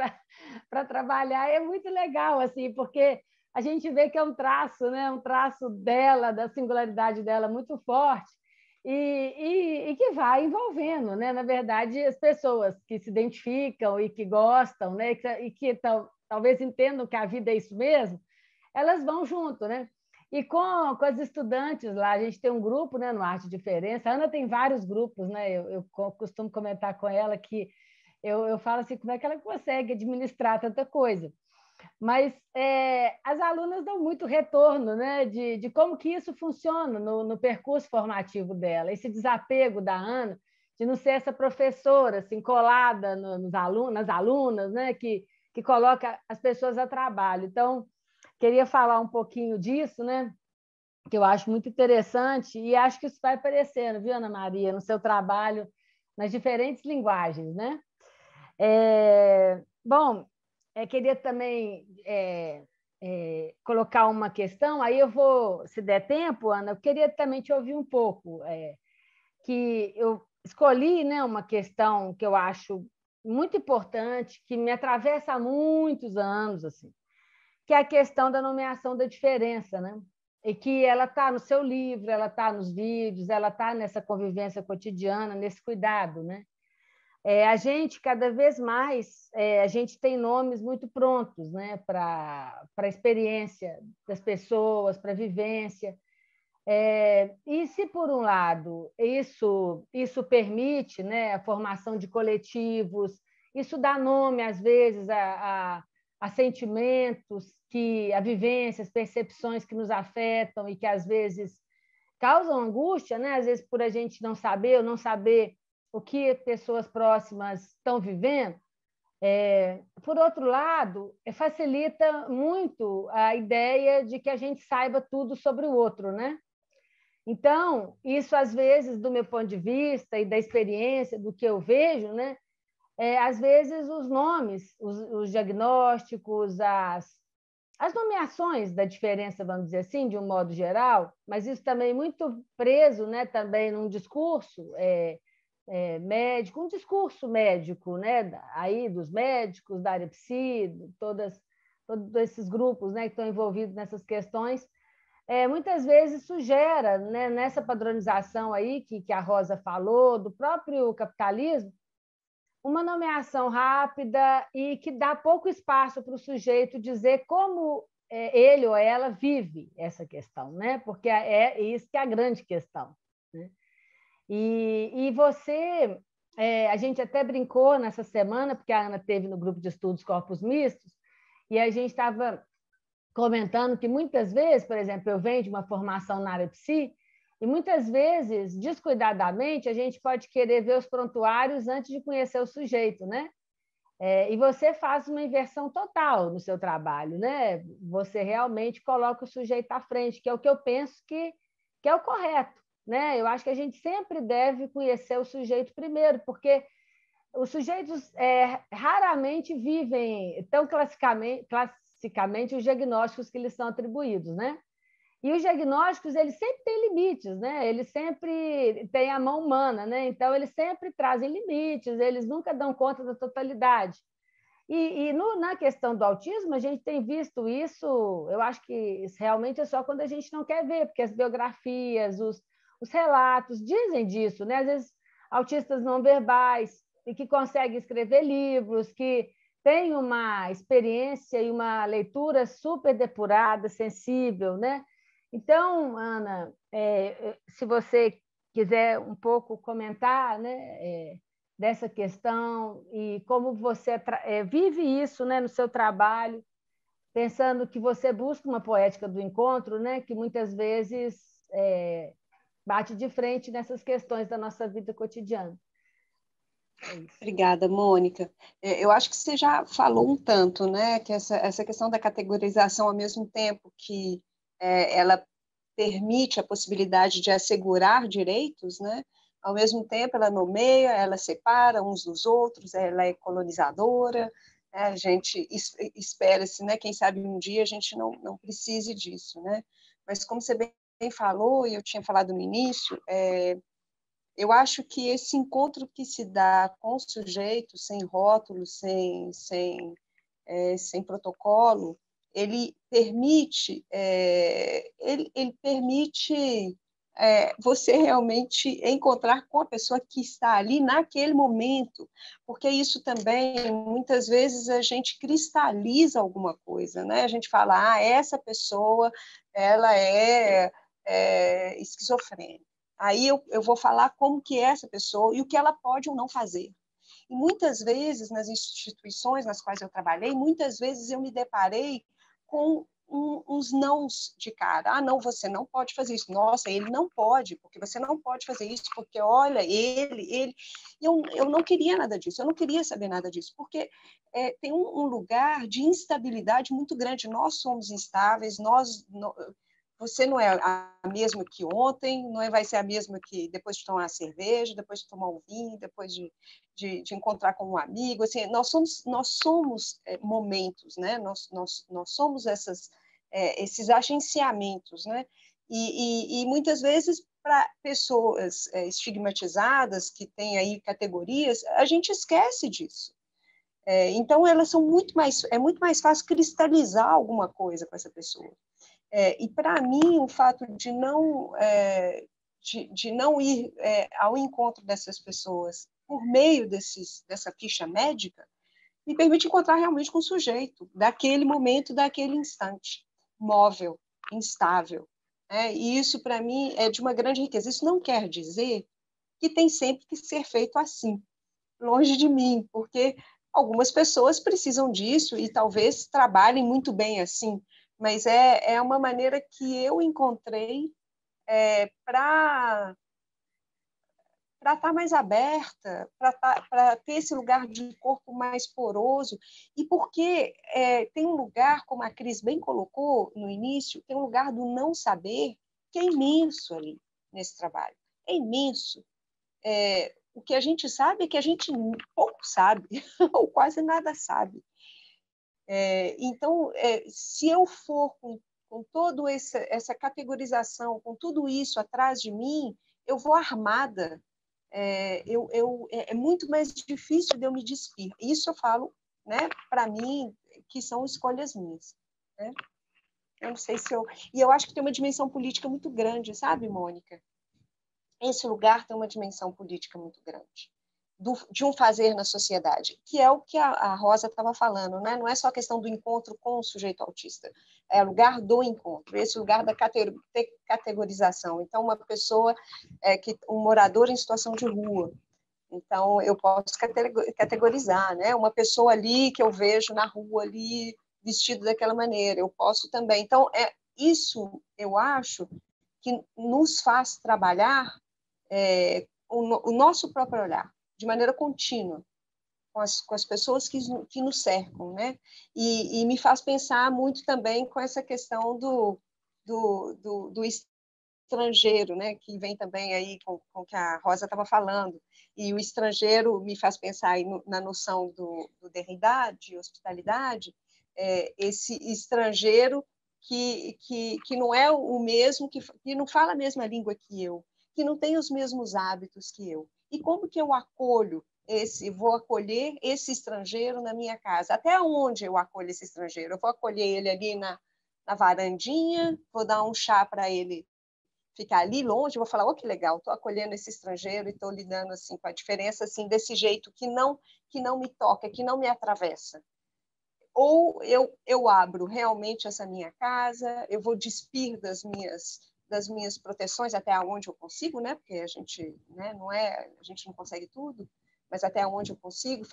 para trabalhar. É muito legal, assim, porque a gente vê que é um traço, né, um traço dela, da singularidade dela muito forte, e que vai envolvendo, né, na verdade, as pessoas que se identificam e que gostam, né, e que talvez entendam que a vida é isso mesmo, elas vão junto, né? E com as estudantes lá, a gente tem um grupo, né, no Arte Diferença. A Ana tem vários grupos, né? Eu costumo comentar com ela que eu falo assim, como é que ela consegue administrar tanta coisa? Mas as alunas dão muito retorno, né, de como que isso funciona no percurso formativo dela, esse desapego da Ana de não ser essa professora assim, colada nas alunas, né, que coloca as pessoas a trabalho. Então, queria falar um pouquinho disso, né, que eu acho muito interessante e acho que isso vai aparecendo, viu, Ana Maria, no seu trabalho, nas diferentes linguagens, né? Bom, queria também colocar uma questão, aí eu vou, se der tempo, Ana, eu queria também te ouvir um pouco, que eu escolhi, né, uma questão que eu acho muito importante, que me atravessa há muitos anos, assim, que é a questão da nomeação da diferença, né? E que ela está no seu livro, ela está nos vídeos, ela está nessa convivência cotidiana, nesse cuidado, né? A gente, cada vez mais, a gente tem nomes muito prontos, né, para a experiência das pessoas, para a vivência. E se, por um lado, isso permite, né, a formação de coletivos, isso dá nome, às vezes, a sentimentos, a vivências, percepções que nos afetam e que, às vezes, causam angústia, né? Às vezes, por a gente não saber ou não saber o que pessoas próximas estão vivendo. Por outro lado, facilita muito a ideia de que a gente saiba tudo sobre o outro, né? Então, isso, às vezes, do meu ponto de vista e da experiência, do que eu vejo, né? Às vezes, os nomes, os diagnósticos, as nomeações da diferença, vamos dizer assim, de um modo geral, mas isso também muito preso, né, também num discurso médico, um discurso médico, né, aí dos médicos, da área psi, todos esses grupos, né, que estão envolvidos nessas questões, muitas vezes isso gera, né, nessa padronização aí que a Rosa falou, do próprio capitalismo, uma nomeação rápida e que dá pouco espaço para o sujeito dizer como ele ou ela vive essa questão, né? Porque é isso que é a grande questão, né? E você, a gente até brincou nessa semana, porque a Ana teve no grupo de estudos Corpos Mistos, e a gente estava comentando que muitas vezes, por exemplo, eu venho de uma formação na área psi, e muitas vezes, descuidadamente, a gente pode querer ver os prontuários antes de conhecer o sujeito, né? E você faz uma inversão total no seu trabalho, né? Você realmente coloca o sujeito à frente, que é o que eu penso que é o correto, né? Eu acho que a gente sempre deve conhecer o sujeito primeiro, porque os sujeitos raramente vivem tão classicamente os diagnósticos que lhes são atribuídos, né? E os diagnósticos, eles sempre têm limites, né? Eles sempre têm a mão humana, né? Então, eles sempre trazem limites, eles nunca dão conta da totalidade. Na questão do autismo, a gente tem visto isso, eu acho que realmente é só quando a gente não quer ver, porque as biografias, os relatos dizem disso, né? Às vezes, autistas não verbais, e que conseguem escrever livros, que têm uma experiência e uma leitura super depurada, sensível, né? Então, Ana, se você quiser um pouco comentar, né, dessa questão e como você vive isso, né, no seu trabalho, pensando que você busca uma poética do encontro, né, que muitas vezes bate de frente nessas questões da nossa vida cotidiana. Obrigada, Mônica. Eu acho que você já falou um tanto, né, que essa questão da categorização, ao mesmo tempo que ela permite a possibilidade de assegurar direitos, né, ao mesmo tempo ela nomeia, ela separa uns dos outros, ela é colonizadora, né, a gente espera-se, né, quem sabe um dia a gente não precise disso, né, mas como você bem falou, e eu tinha falado no início, eu acho que esse encontro que se dá com o sujeito, sem rótulo, sem protocolo, ele permite, você realmente encontrar com a pessoa que está ali naquele momento, porque isso também, muitas vezes, a gente cristaliza alguma coisa, né? A gente fala, essa pessoa ela é esquizofrênica. Aí eu vou falar como que é essa pessoa e o que ela pode ou não fazer. E muitas vezes, nas instituições nas quais eu trabalhei, muitas vezes eu me deparei com uns nãos de cara. Não, você não pode fazer isso. Nossa, ele não pode, porque você não pode fazer isso, porque, olha, ele... Eu não queria nada disso, eu não queria saber nada disso, porque tem um lugar de instabilidade muito grande. Nós somos instáveis, você não é a mesma que ontem, não vai ser a mesma que depois de tomar uma cerveja, depois de tomar um vinho, depois de encontrar com um amigo. Assim, nós somos momentos, né? Nós somos esses agenciamentos, né? E muitas vezes, para pessoas estigmatizadas, que têm aí categorias, a gente esquece disso. Então, elas são é muito mais fácil cristalizar alguma coisa com essa pessoa. E, para mim, o fato de não ir ao encontro dessas pessoas por meio dessa ficha médica, me permite encontrar realmente com o sujeito, daquele momento, daquele instante, móvel, instável. E isso, para mim, é de uma grande riqueza. Isso não quer dizer que tem sempre que ser feito assim, longe de mim, porque algumas pessoas precisam disso e talvez trabalhem muito bem assim, mas é uma maneira que eu encontrei para estar mais aberta, para ter esse lugar de corpo mais poroso, e porque tem um lugar, como a Cris bem colocou no início, tem um lugar do não saber, que é imenso ali nesse trabalho, é imenso. O que a gente sabe é que a gente pouco sabe, ou quase nada sabe. Então, se eu for com toda essa categorização, com tudo isso atrás de mim, eu vou armada. É muito mais difícil de eu me despir. Isso eu falo, né, para mim, que são escolhas minhas. Né? Eu não sei se eu... E eu acho que tem uma dimensão política muito grande, sabe, Mônica? Esse lugar tem uma dimensão política muito grande. De um fazer na sociedade, que é o que a Rosa estava falando, né? Não é só a questão do encontro com o sujeito autista, é o lugar do encontro, esse lugar da categorização. Então, uma pessoa, um morador em situação de rua, então eu posso categorizar, né? Uma pessoa ali que eu vejo na rua ali vestido daquela maneira, eu posso também. Então, isso eu acho que nos faz trabalhar o nosso próprio olhar, de maneira contínua, com as pessoas que nos cercam, né? E me faz pensar muito também com essa questão do estrangeiro, né? Que vem também aí com o que a Rosa estava falando. E o estrangeiro me faz pensar aí na noção do Derrida, de hospitalidade, esse estrangeiro que não é o mesmo, que não fala a mesma língua que eu, que não tem os mesmos hábitos que eu. E como que eu acolho vou acolher esse estrangeiro na minha casa. Até onde eu acolho esse estrangeiro? Eu vou acolher ele ali na varandinha, vou dar um chá para ele ficar ali longe, vou falar, oh, que legal, estou acolhendo esse estrangeiro e estou lidando assim com a diferença assim desse jeito que não me toca, que não me atravessa. Ou eu abro realmente essa minha casa, eu vou despir das minhas proteções até onde eu consigo, né? Porque a gente, né, a gente não consegue tudo, mas até onde eu consigo,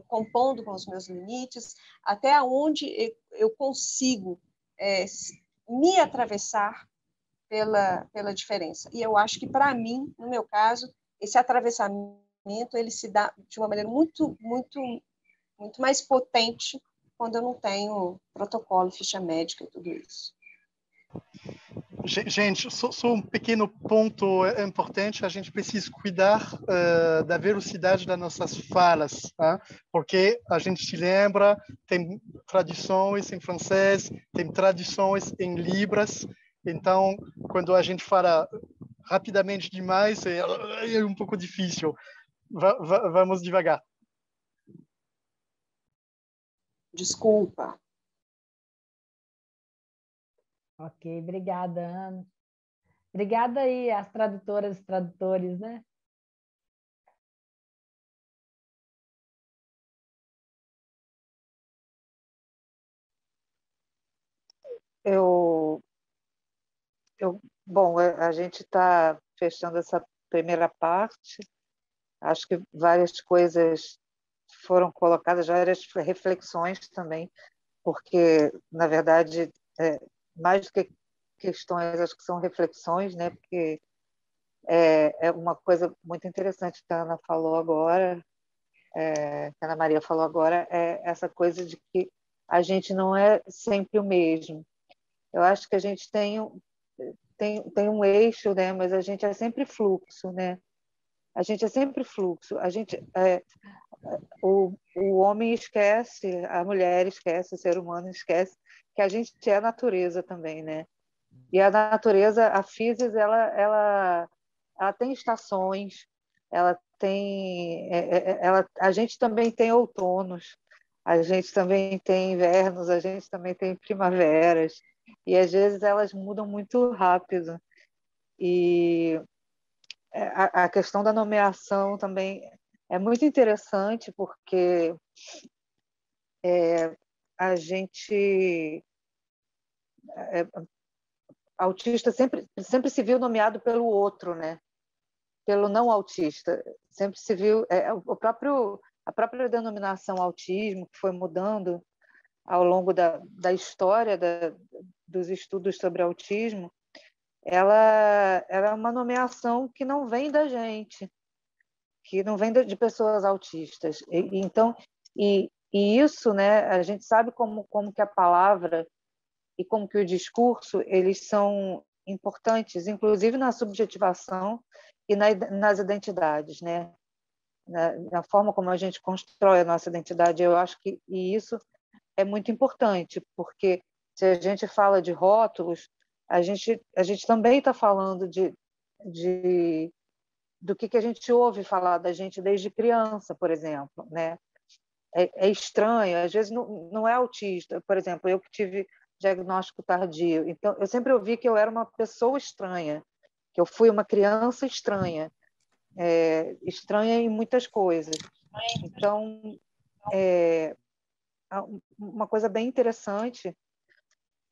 compondo com os meus limites, até onde eu consigo me atravessar pela diferença. E eu acho que, para mim, no meu caso, esse atravessamento ele se dá de uma maneira muito, muito, muito mais potente quando eu não tenho protocolo, ficha médica e tudo isso. Gente, só um pequeno ponto importante, a gente precisa cuidar da velocidade das nossas falas, tá? Porque a gente se lembra, tem tradições em francês, tem tradições em libras, então, quando a gente fala rapidamente demais, é um pouco difícil. Vamos devagar. Desculpa. Ok, obrigada, Ana. Obrigada aí às tradutoras e tradutores, né? Bom, a gente está fechando essa primeira parte. Acho que várias coisas foram colocadas, várias reflexões também, porque, na verdade, mais do que questões, acho que são reflexões, né? Porque é uma coisa muito interessante que a Ana falou agora, que a Ana Maria falou agora, é essa coisa de que a gente não é sempre o mesmo. Eu acho que a gente tem um eixo, né? Mas a gente é sempre fluxo, né? A gente é sempre fluxo. O homem esquece, a mulher esquece, o ser humano esquece que a gente é a natureza também, né? E a natureza, a physis, ela tem estações, a gente também tem outonos, a gente também tem invernos, a gente também tem primaveras, e às vezes elas mudam muito rápido. E a questão da nomeação também é muito interessante, porque a gente autista sempre se viu nomeado pelo outro, né? Pelo não autista, sempre se viu a própria denominação autismo, que foi mudando ao longo da história dos estudos sobre autismo, ela é uma nomeação que não vem da gente, que não vem de pessoas autistas. E isso, né, a gente sabe como que a palavra e como que o discurso, eles são importantes, inclusive na subjetivação e nas identidades, né? Na forma como a gente constrói a nossa identidade. Eu acho que isso é muito importante, porque se a gente fala de rótulos, a gente também está falando do que a gente ouve falar da gente desde criança, por exemplo, né? É estranho, às vezes não é autista. Por exemplo, eu que tive diagnóstico tardio, então eu sempre ouvi que eu era uma pessoa estranha, que eu fui uma criança estranha, estranha em muitas coisas. Então, uma coisa bem interessante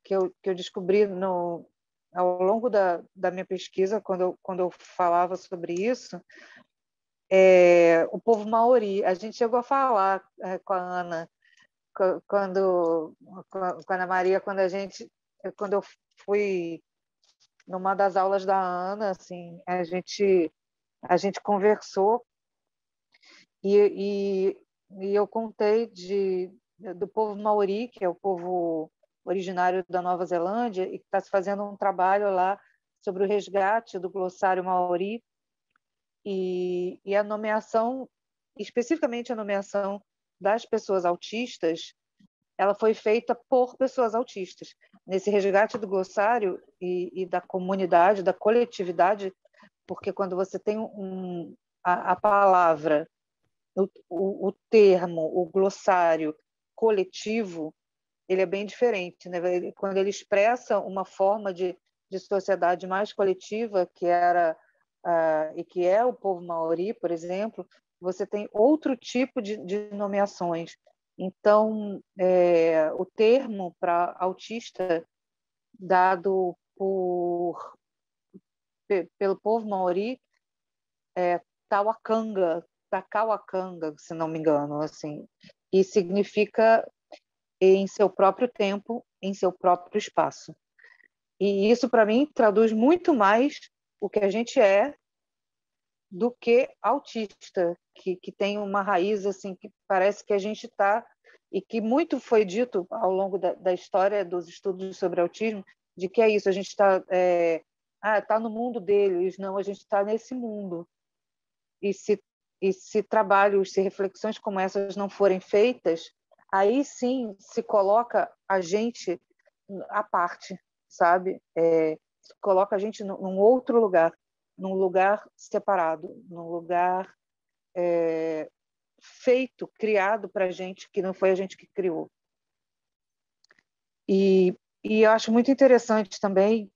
que eu descobri ao longo da minha pesquisa, quando eu falava sobre isso, o povo maori. A gente chegou a falar com a Ana, com a Ana Maria, quando eu fui numa das aulas da Ana, assim, a gente conversou e eu contei do povo maori, que é o povo originário da Nova Zelândia e que está se fazendo um trabalho lá sobre o resgate do glossário maori e a nomeação, especificamente a nomeação das pessoas autistas, ela foi feita por pessoas autistas. Nesse resgate do glossário e da comunidade, da coletividade, porque quando você tem a palavra o termo, o glossário coletivo, ele é bem diferente, né? Quando ele expressa uma forma de sociedade mais coletiva, que era e que é o povo maori, por exemplo, você tem outro tipo de nomeações. Então, o termo para autista dado pelo povo maori é Takawakanga, se não me engano, assim, e significa em seu próprio tempo, em seu próprio espaço. E isso, para mim, traduz muito mais o que a gente é do que autista, que tem uma raiz assim que parece que a gente está, e que muito foi dito ao longo da história dos estudos sobre autismo, de que é isso, a gente está tá no mundo deles, não, a gente está nesse mundo. E se trabalhos, se reflexões como essas não forem feitas, aí sim se coloca a gente à parte, sabe? Coloca a gente num outro lugar, num lugar separado, num lugar feito, criado para a gente, que não foi a gente que criou. E eu acho muito interessante também,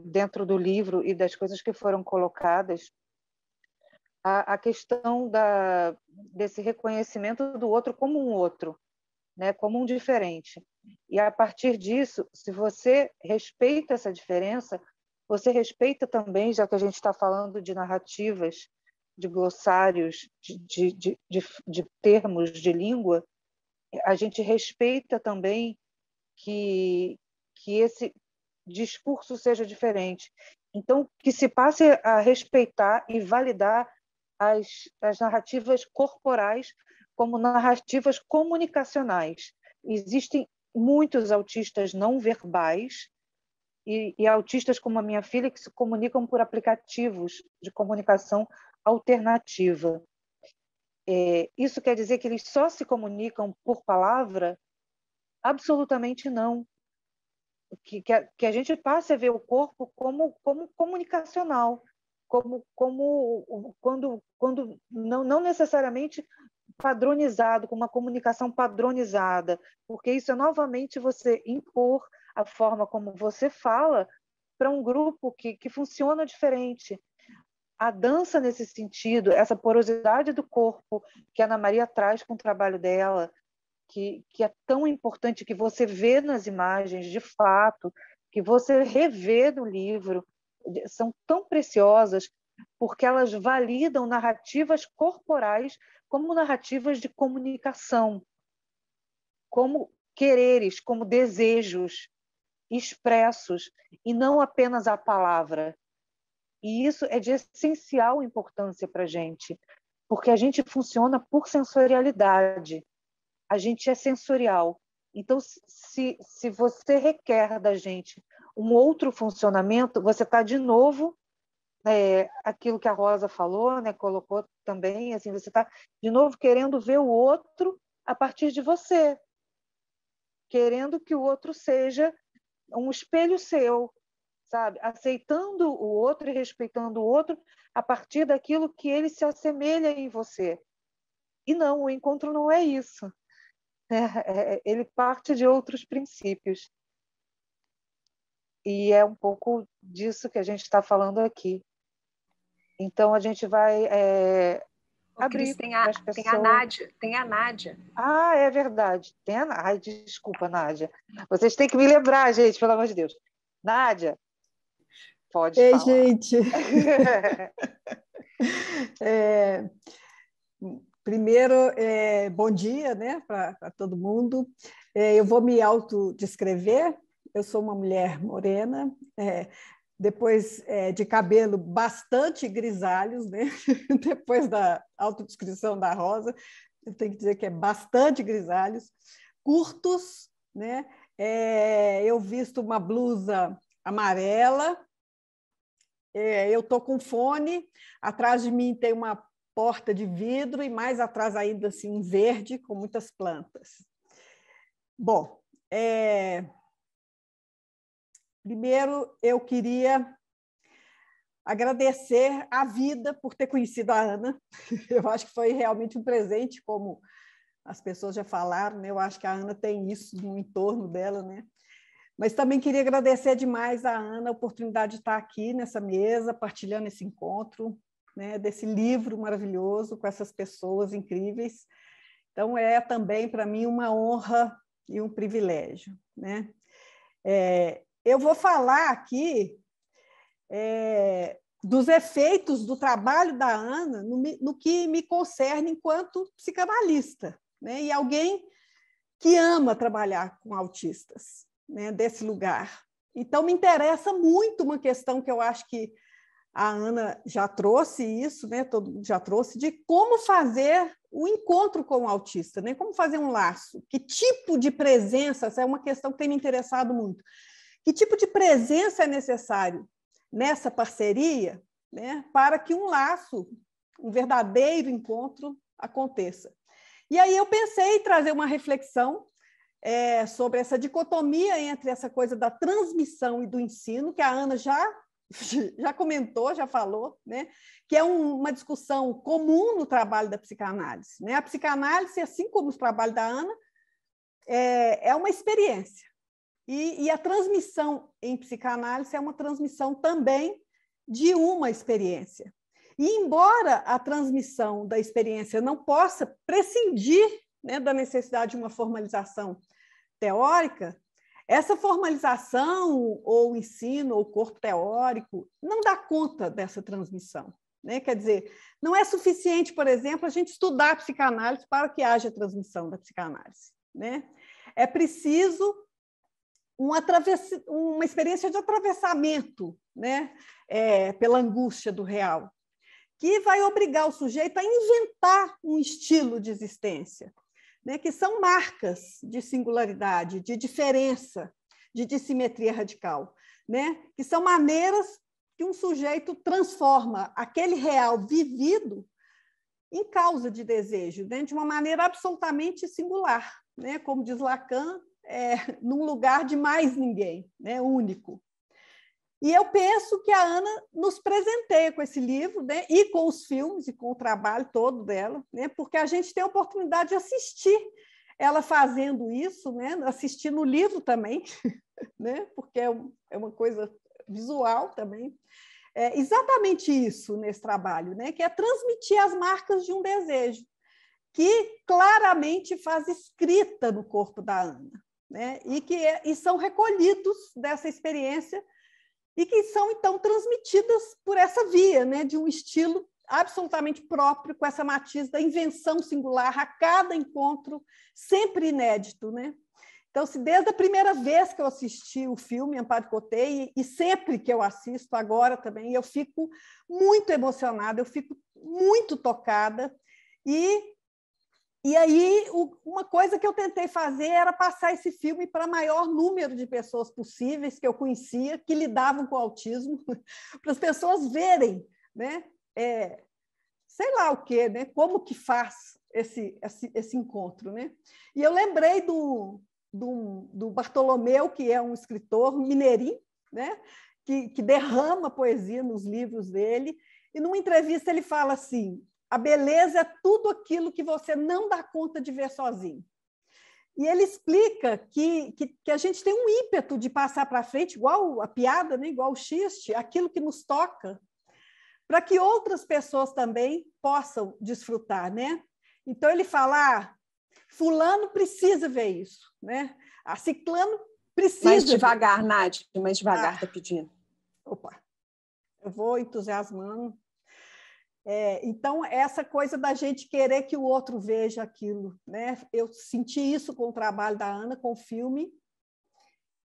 dentro do livro e das coisas que foram colocadas, a questão desse reconhecimento do outro como um outro, né, como um diferente. E, a partir disso, se você respeita essa diferença, você respeita também, já que a gente está falando de narrativas, de glossários, de termos de língua, a gente respeita também que esse discurso seja diferente. Então, que se passe a respeitar e validar as narrativas corporais como narrativas comunicacionais. Existem muitos autistas não verbais e autistas como a minha filha que se comunicam por aplicativos de comunicação alternativa. Isso quer dizer que eles só se comunicam por palavra? Absolutamente não. Que a gente passe a ver o corpo como comunicacional, como quando não necessariamente padronizado, com uma comunicação padronizada, porque isso é novamente você impor a forma como você fala para um grupo que funciona diferente. A dança, nesse sentido, essa porosidade do corpo que a Ana Maria traz com o trabalho dela, que é tão importante, que você vê nas imagens, de fato, que você revê no livro, são tão preciosas, porque elas validam narrativas corporais como narrativas de comunicação, como quereres, como desejos expressos, e não apenas a palavra. E isso é de essencial importância para a gente, porque a gente funciona por sensorialidade. A gente é sensorial. Então, se você requer da gente um outro funcionamento, você está de novo, aquilo que a Rosa falou, né, colocou também, assim, você está de novo querendo ver o outro a partir de você, querendo que o outro seja um espelho seu, sabe? Aceitando o outro e respeitando o outro a partir daquilo que ele se assemelha em você. E não, o encontro não é isso. Ele parte de outros princípios. E é um pouco disso que a gente está falando aqui. Então, a gente vai abrir para as pessoas. Tem a Nádia. Ah, é verdade. Ai, desculpa, Nádia. Vocês têm que me lembrar, gente, pelo amor de Deus. Nádia, pode Ei, falar. gente. Primeiro, bom dia, né, para todo mundo. Eu vou me autodescrever. Eu sou uma mulher morena, depois de cabelo bastante grisalhos, né? Depois da autodescrição da Rosa, eu tenho que dizer que é bastante grisalhos, curtos, né? Eu visto uma blusa amarela, eu estou com fone, atrás de mim tem uma porta de vidro e mais atrás ainda assim um verde com muitas plantas. Bom, primeiro eu queria agradecer a vida por ter conhecido a Ana. Eu acho que foi realmente um presente, como as pessoas já falaram, né? Eu acho que a Ana tem isso no entorno dela, né? Mas também queria agradecer demais a Ana a oportunidade de estar aqui nessa mesa, partilhando esse encontro, né? Desse livro maravilhoso com essas pessoas incríveis. Então, é também, para mim, uma honra e um privilégio, né? Eu vou falar aqui dos efeitos do trabalho da Ana no que me concerne enquanto psicanalista, né? E alguém que ama trabalhar com autistas, né? Desse lugar. Então, me interessa muito uma questão que eu acho que a Ana já trouxe isso, né? Todo mundo já trouxe, de como fazer o encontro com o autista, né? Como fazer um laço, que tipo de presença, essa é uma questão que tem me interessado muito, que tipo de presença é necessário nessa parceria, né? Para que um laço, um verdadeiro encontro aconteça. E aí eu pensei em trazer uma reflexão sobre essa dicotomia entre essa coisa da transmissão e do ensino, que a Ana já comentou, já falou, né? Que é uma discussão comum no trabalho da psicanálise, né? A psicanálise, assim como o trabalho da Ana, é uma experiência. E a transmissão em psicanálise é uma transmissão também de uma experiência. E, embora a transmissão da experiência não possa prescindir, né, da necessidade de uma formalização teórica, essa formalização, ou ensino, ou corpo teórico, não dá conta dessa transmissão, né? Quer dizer, não é suficiente, por exemplo, a gente estudar a psicanálise para que haja transmissão da psicanálise, né? É preciso uma experiência de atravessamento, né? Pela angústia do real, que vai obrigar o sujeito a inventar um estilo de existência, né? Que são marcas de singularidade, de diferença, de dissimetria radical, né? Que são maneiras que um sujeito transforma aquele real vivido em causa de desejo, né? De uma maneira absolutamente singular, né? Como diz Lacan, num lugar de mais ninguém, né? Único. E eu penso que a Ana nos presenteia com esse livro, né? E com os filmes, e com o trabalho todo dela, né? Porque a gente tem a oportunidade de assistir ela fazendo isso, né? Assistir no livro também, né? Porque é uma coisa visual também. É exatamente isso nesse trabalho, né? Que é transmitir as marcas de um desejo, que claramente faz escrita no corpo da Ana, né? E são recolhidos dessa experiência e que são, então, transmitidas por essa via, né, de um estilo absolutamente próprio, com essa matiz da invenção singular a cada encontro, sempre inédito, né? Então, se desde a primeira vez que eu assisti o filme Amparo Cotei, e sempre que eu assisto agora também, eu fico muito emocionada, eu fico muito tocada, e aí, uma coisa que eu tentei fazer era passar esse filme para o maior número de pessoas possíveis que eu conhecia, que lidavam com o autismo, para as pessoas verem, né? Sei lá o quê, né? Como que faz esse encontro, né? E eu lembrei do Bartolomeu, que é um escritor mineirinho, né? Que derrama poesia nos livros dele, e numa entrevista ele fala assim: a beleza é tudo aquilo que você não dá conta de ver sozinho. E ele explica que a gente tem um ímpeto de passar para frente, igual a piada, né? Igual o xiste, aquilo que nos toca, para que outras pessoas também possam desfrutar, né? Então, ele fala, fulano precisa ver isso, né? A ciclano precisa... Mais devagar, Nádia, mais devagar, está pedindo. Opa, eu vou entusiasmando. Então, essa coisa da gente querer que o outro veja aquilo, né? Eu senti isso com o trabalho da Ana, com o filme,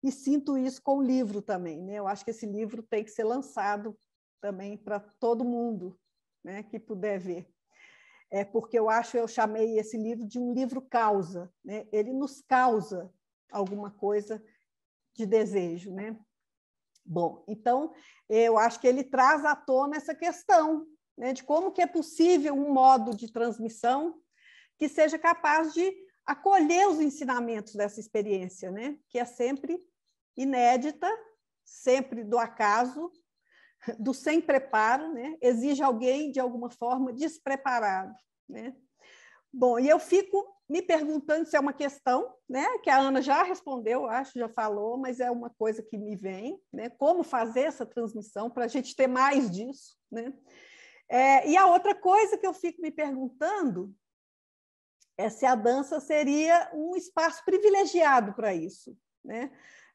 e sinto isso com o livro também, né? Eu acho que esse livro tem que ser lançado também para todo mundo, né, que puder ver. Porque eu chamei esse livro de um livro causa, né? Ele nos causa alguma coisa de desejo, né? Bom, então, eu acho que ele traz à tona essa questão, né, de como que é possível um modo de transmissão que seja capaz de acolher os ensinamentos dessa experiência, né, que é sempre inédita, sempre do acaso, do sem preparo, né? Exige alguém, de alguma forma, despreparado, né? Bom, e eu fico me perguntando se é uma questão, né, que a Ana já respondeu, acho, já falou, mas é uma coisa que me vem, né? Como fazer essa transmissão para a gente ter mais disso, né? E a outra coisa que eu fico me perguntando é se a dança seria um espaço privilegiado para isso, né?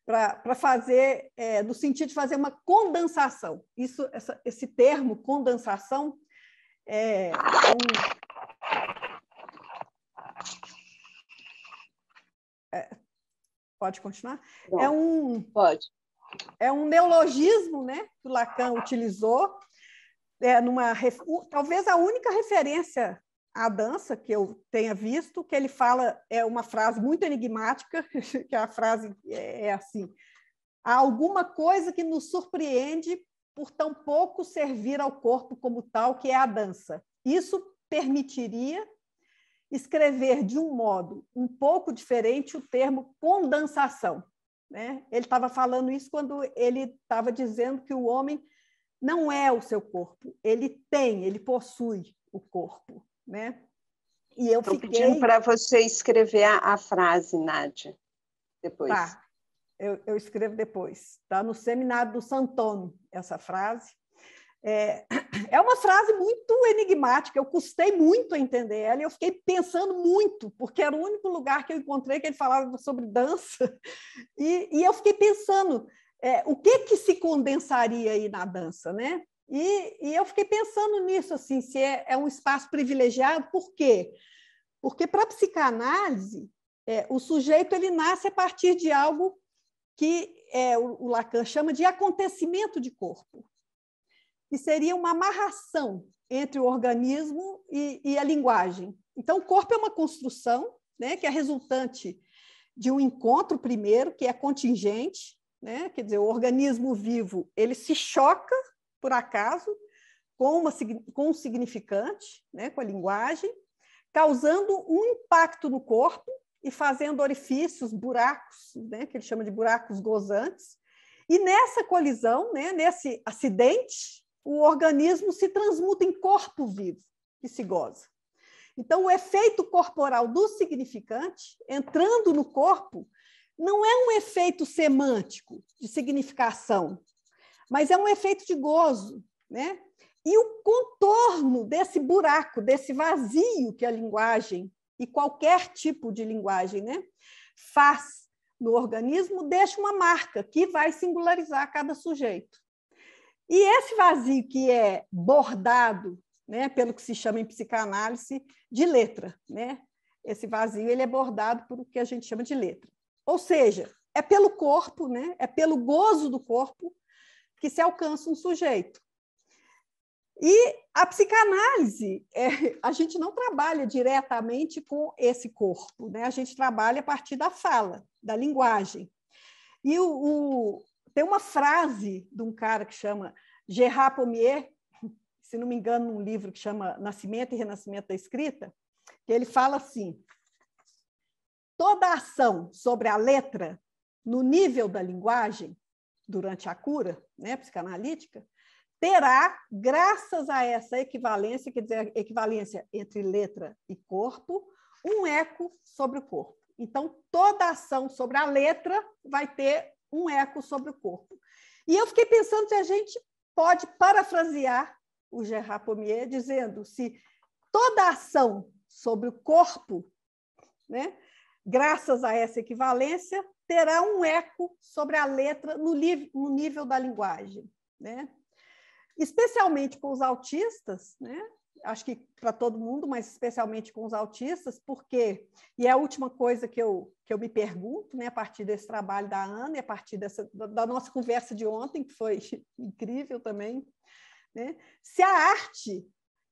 Para fazer, no sentido de fazer uma condensação. Esse termo, condensação, pode continuar? Bom, pode. É um neologismo, né, que o Lacan utilizou, talvez a única referência à dança que eu tenha visto, que ele fala, é uma frase muito enigmática, que a frase é assim: há alguma coisa que nos surpreende por tão pouco servir ao corpo como tal, que é a dança. Isso permitiria escrever de um modo um pouco diferente o termo condensação, né? Ele estava falando isso quando ele estava dizendo que o homem não é o seu corpo, ele possui o corpo, né? E eu fiquei pedindo para você escrever a frase, Nádia, depois. Tá, eu escrevo depois. Está no Seminário do Sant'Antonio, essa frase. É uma frase muito enigmática, eu custei muito a entender ela, e eu fiquei pensando muito, porque era o único lugar que eu encontrei que ele falava sobre dança, e eu fiquei pensando o que se condensaria aí na dança, né? E eu fiquei pensando nisso, assim, se é um espaço privilegiado. Por quê? Porque para a psicanálise, o sujeito ele nasce a partir de algo que o Lacan chama de acontecimento de corpo, que seria uma amarração entre o organismo e a linguagem. Então, o corpo é uma construção, né, que é resultante de um encontro primeiro, que é contingente, né? Quer dizer, o organismo vivo ele se choca, por acaso, com um significante, né, com a linguagem, causando um impacto no corpo e fazendo orifícios, buracos, né, que ele chama de buracos gozantes. E nessa colisão, né, nesse acidente, o organismo se transmuta em corpo vivo, que se goza. Então, o efeito corporal do significante, entrando no corpo, não é um efeito semântico de significação, mas é um efeito de gozo, né? E o contorno desse buraco, desse vazio que a linguagem, e qualquer tipo de linguagem, né, faz no organismo, deixa uma marca que vai singularizar cada sujeito. E esse vazio que é bordado, né, pelo que se chama em psicanálise de letra, né? Esse vazio ele é bordado por o que a gente chama de letra. Ou seja, é pelo corpo, né? É pelo gozo do corpo que se alcança um sujeito. E a psicanálise, a gente não trabalha diretamente com esse corpo, né? A gente trabalha a partir da fala, da linguagem. E tem uma frase de um cara que chama Gérard Pommier, se não me engano, num livro que chama Nascimento e Renascimento da Escrita, que ele fala assim: toda ação sobre a letra no nível da linguagem, durante a cura, né, psicanalítica, terá, graças a essa equivalência, quer dizer, a equivalência entre letra e corpo, um eco sobre o corpo. Então, toda ação sobre a letra vai ter um eco sobre o corpo. E eu fiquei pensando se a gente pode parafrasear o Gérard Pommier dizendo se toda ação sobre o corpo, né, graças a essa equivalência, terá um eco sobre a letra no nível da linguagem, né? Especialmente com os autistas, né? Acho que para todo mundo, mas especialmente com os autistas, porque, e é a última coisa que eu me pergunto, né, a partir desse trabalho da Ana e a partir da nossa conversa de ontem, que foi incrível também, né, se a arte,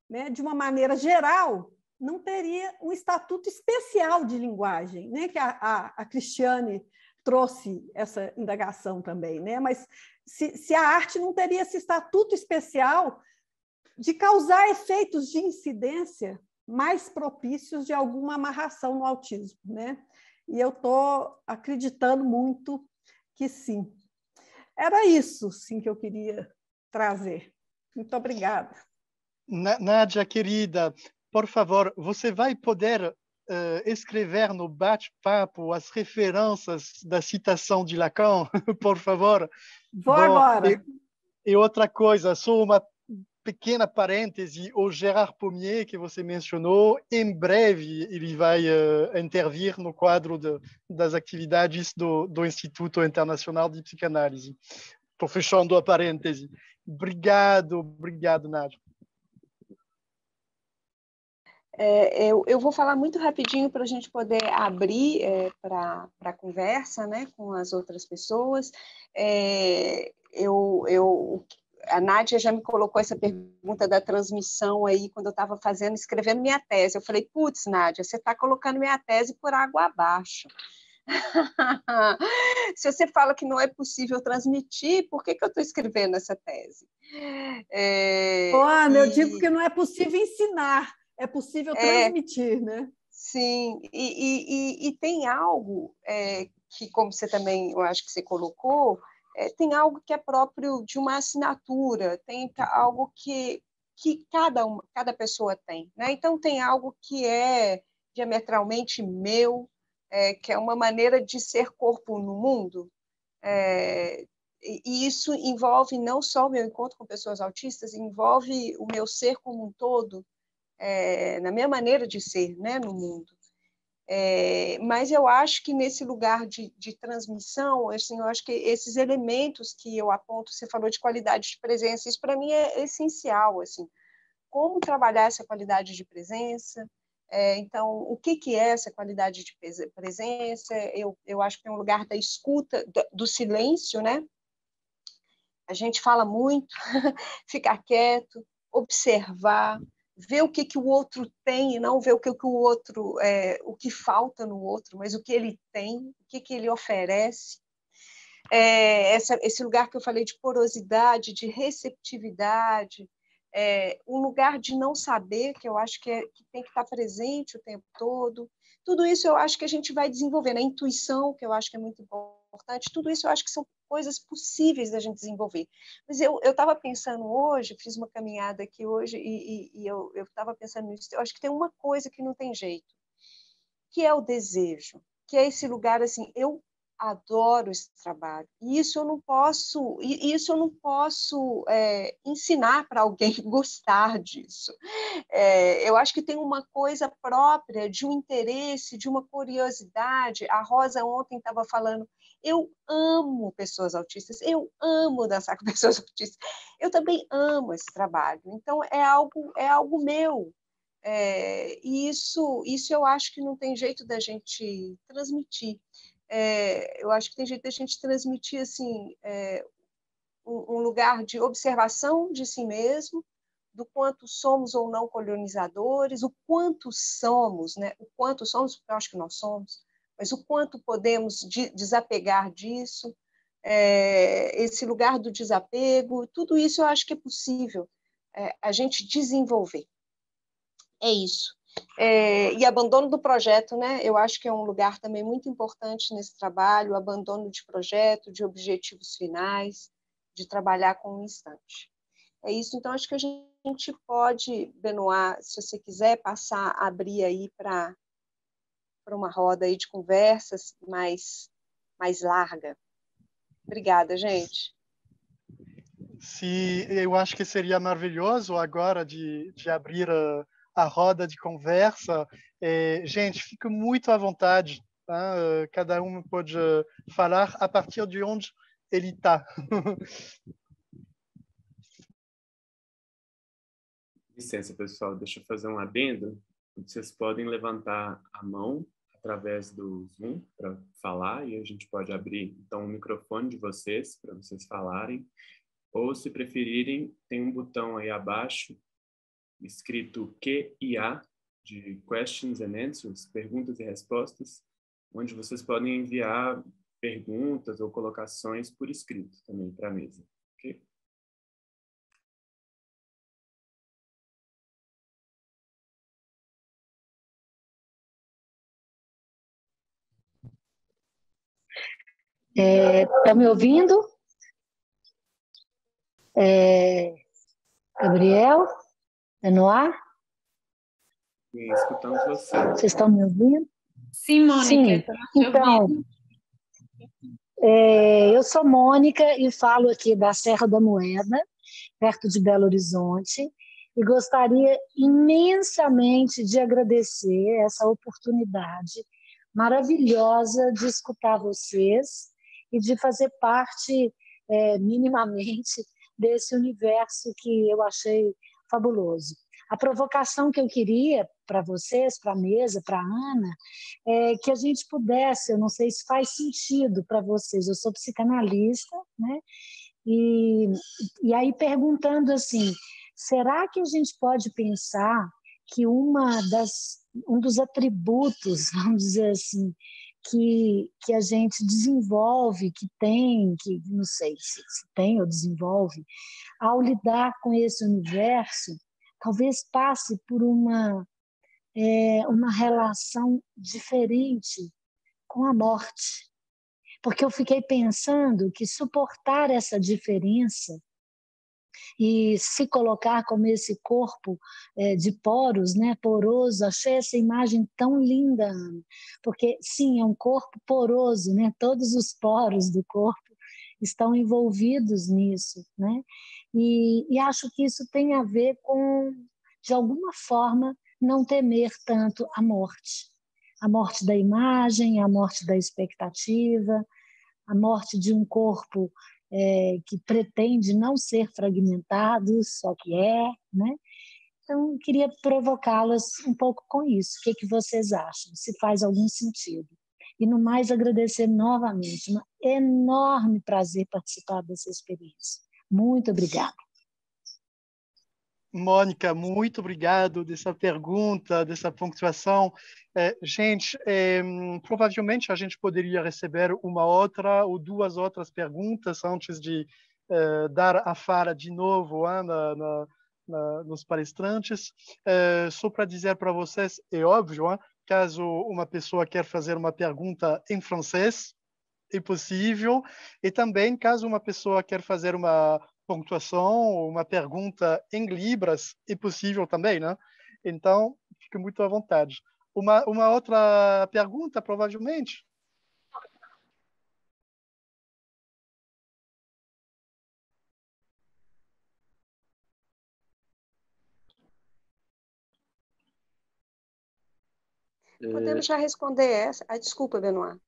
né, de uma maneira geral, não teria um estatuto especial de linguagem, né, que a Cristiane trouxe essa indagação também, né, mas se a arte não teria esse estatuto especial de causar efeitos de incidência mais propícios de alguma amarração no autismo, né? E eu estou acreditando muito que sim. Era isso, sim, que eu queria trazer. Muito obrigada. Nádia, querida, por favor, você vai poder escrever no bate-papo as referências da citação de Lacan, por favor? Vou agora. E outra coisa, só uma pequena parêntese, o Gérard Pommier, que você mencionou, em breve ele vai intervir no quadro das atividades do Instituto Internacional de Psicanálise. Estou fechando a parêntese. Obrigado, Nádia. Eu vou falar muito rapidinho para a gente poder abrir para a conversa, né, com as outras pessoas. A Nádia já me colocou essa pergunta da transmissão aí quando eu estava escrevendo minha tese. Eu falei, putz, Nádia, você está colocando minha tese por água abaixo. Se você fala que não é possível transmitir, por que eu estou escrevendo essa tese? Eu digo que não é possível ensinar, é possível transmitir, né? Sim, e tem algo que, como você também, eu acho que você colocou, tem algo que é próprio de uma assinatura, tem algo que cada pessoa tem, né? Então, tem algo que é diametralmente meu, que é uma maneira de ser corpo no mundo, e isso envolve não só o meu encontro com pessoas autistas, envolve o meu ser como um todo, na minha maneira de ser, né, no mundo. Mas eu acho que nesse lugar de transmissão, assim, eu acho que esses elementos que eu aponto, você falou de qualidade de presença, isso para mim é essencial, assim, como trabalhar essa qualidade de presença. Então, o que é essa qualidade de presença? Eu acho que é um lugar da escuta, do silêncio, né? A gente fala muito, ficar quieto, observar, ver o que o outro tem e não ver o que o outro, o que falta no outro, mas o que ele tem, o que ele oferece. Esse lugar que eu falei de porosidade, de receptividade, um lugar de não saber, que eu acho que tem que estar presente o tempo todo. Tudo isso eu acho que a gente vai desenvolvendo. A intuição, que eu acho que é muito importante, tudo isso eu acho que são coisas possíveis da gente desenvolver. Mas eu estava pensando hoje, fiz uma caminhada aqui hoje, e eu estava pensando nisso, eu acho que tem uma coisa que não tem jeito, que é o desejo, que é esse lugar, assim, eu adoro esse trabalho, e isso eu não posso ensinar para alguém gostar disso. Eu acho que tem uma coisa própria de um interesse, de uma curiosidade. A Rosa ontem estava falando, eu amo pessoas autistas, eu amo dançar com pessoas autistas, eu também amo esse trabalho, então é algo meu. E isso eu acho que não tem jeito da gente transmitir. Eu acho que tem jeito da gente transmitir assim, um lugar de observação de si mesmo, do quanto somos ou não colonizadores, o quanto somos, né? O quanto somos, eu acho que nós somos, mas o quanto podemos desapegar disso, esse lugar do desapego, tudo isso eu acho que é possível a gente desenvolver. É isso. E abandono do projeto, né? Eu acho que é um lugar também muito importante nesse trabalho, abandono de projeto, de objetivos finais, de trabalhar com um instante. É isso, então acho que a gente pode, Benoit, se você quiser abrir aí para uma roda aí de conversas mais larga. Obrigada, gente. Sim, eu acho que seria maravilhoso agora de abrir a roda de conversa. Gente, fique muito à vontade. Tá? Cada um pode falar a partir de onde ele está. Licença, pessoal, deixa eu fazer um adendo. Vocês podem levantar a mão através do Zoom para falar e a gente pode abrir, então, o microfone de vocês para vocês falarem. Ou, se preferirem, tem um botão aí abaixo escrito Q&A, de Questions and Answers, perguntas e respostas, onde vocês podem enviar perguntas ou colocações por escrito também para a mesa. Ok? Estão me ouvindo? Gabriel? Benoit? Escutamos você. Vocês estão me ouvindo? Sim, Mônica, Sim. estamos te Então, ouvindo. eu sou Mônica e falo aqui da Serra da Moeda, perto de Belo Horizonte, e gostaria imensamente de agradecer essa oportunidade maravilhosa de escutar vocês e de fazer parte, minimamente, desse universo que eu achei fabuloso. A provocação que eu queria para vocês, para a mesa, para a Ana, é que a gente pudesse, eu não sei se faz sentido para vocês, eu sou psicanalista, né? E aí perguntando assim, será que a gente pode pensar que um dos atributos, vamos dizer assim, que a gente desenvolve, que não sei se tem ou desenvolve, ao lidar com esse universo, talvez passe por uma relação diferente com a morte. Porque eu fiquei pensando que suportar essa diferença e se colocar como esse corpo de poros, né, poroso, achei essa imagem tão linda, Ana, porque sim, é um corpo poroso, né, todos os poros do corpo estão envolvidos nisso, né, e acho que isso tem a ver com, de alguma forma, não temer tanto a morte da imagem, a morte da expectativa, a morte de um corpo que pretende não ser fragmentado, só que né? Então, queria provocá-las um pouco com isso. O que vocês acham? Se faz algum sentido. E, no mais, agradecer novamente. Um enorme prazer participar dessa experiência. Muito obrigada. Mônica, muito obrigado dessa pergunta, dessa pontuação. Gente, provavelmente a gente poderia receber uma outra ou duas outras perguntas antes de dar a fala de novo nos palestrantes. Só para dizer para vocês, é óbvio, caso uma pessoa quer fazer uma pergunta em francês, é possível, e também caso uma pessoa quer fazer uma pontuação, uma pergunta em libras, é possível também, né? Então, fique muito à vontade. Uma outra pergunta, provavelmente? Podemos já responder essa. Desculpa, Benoit.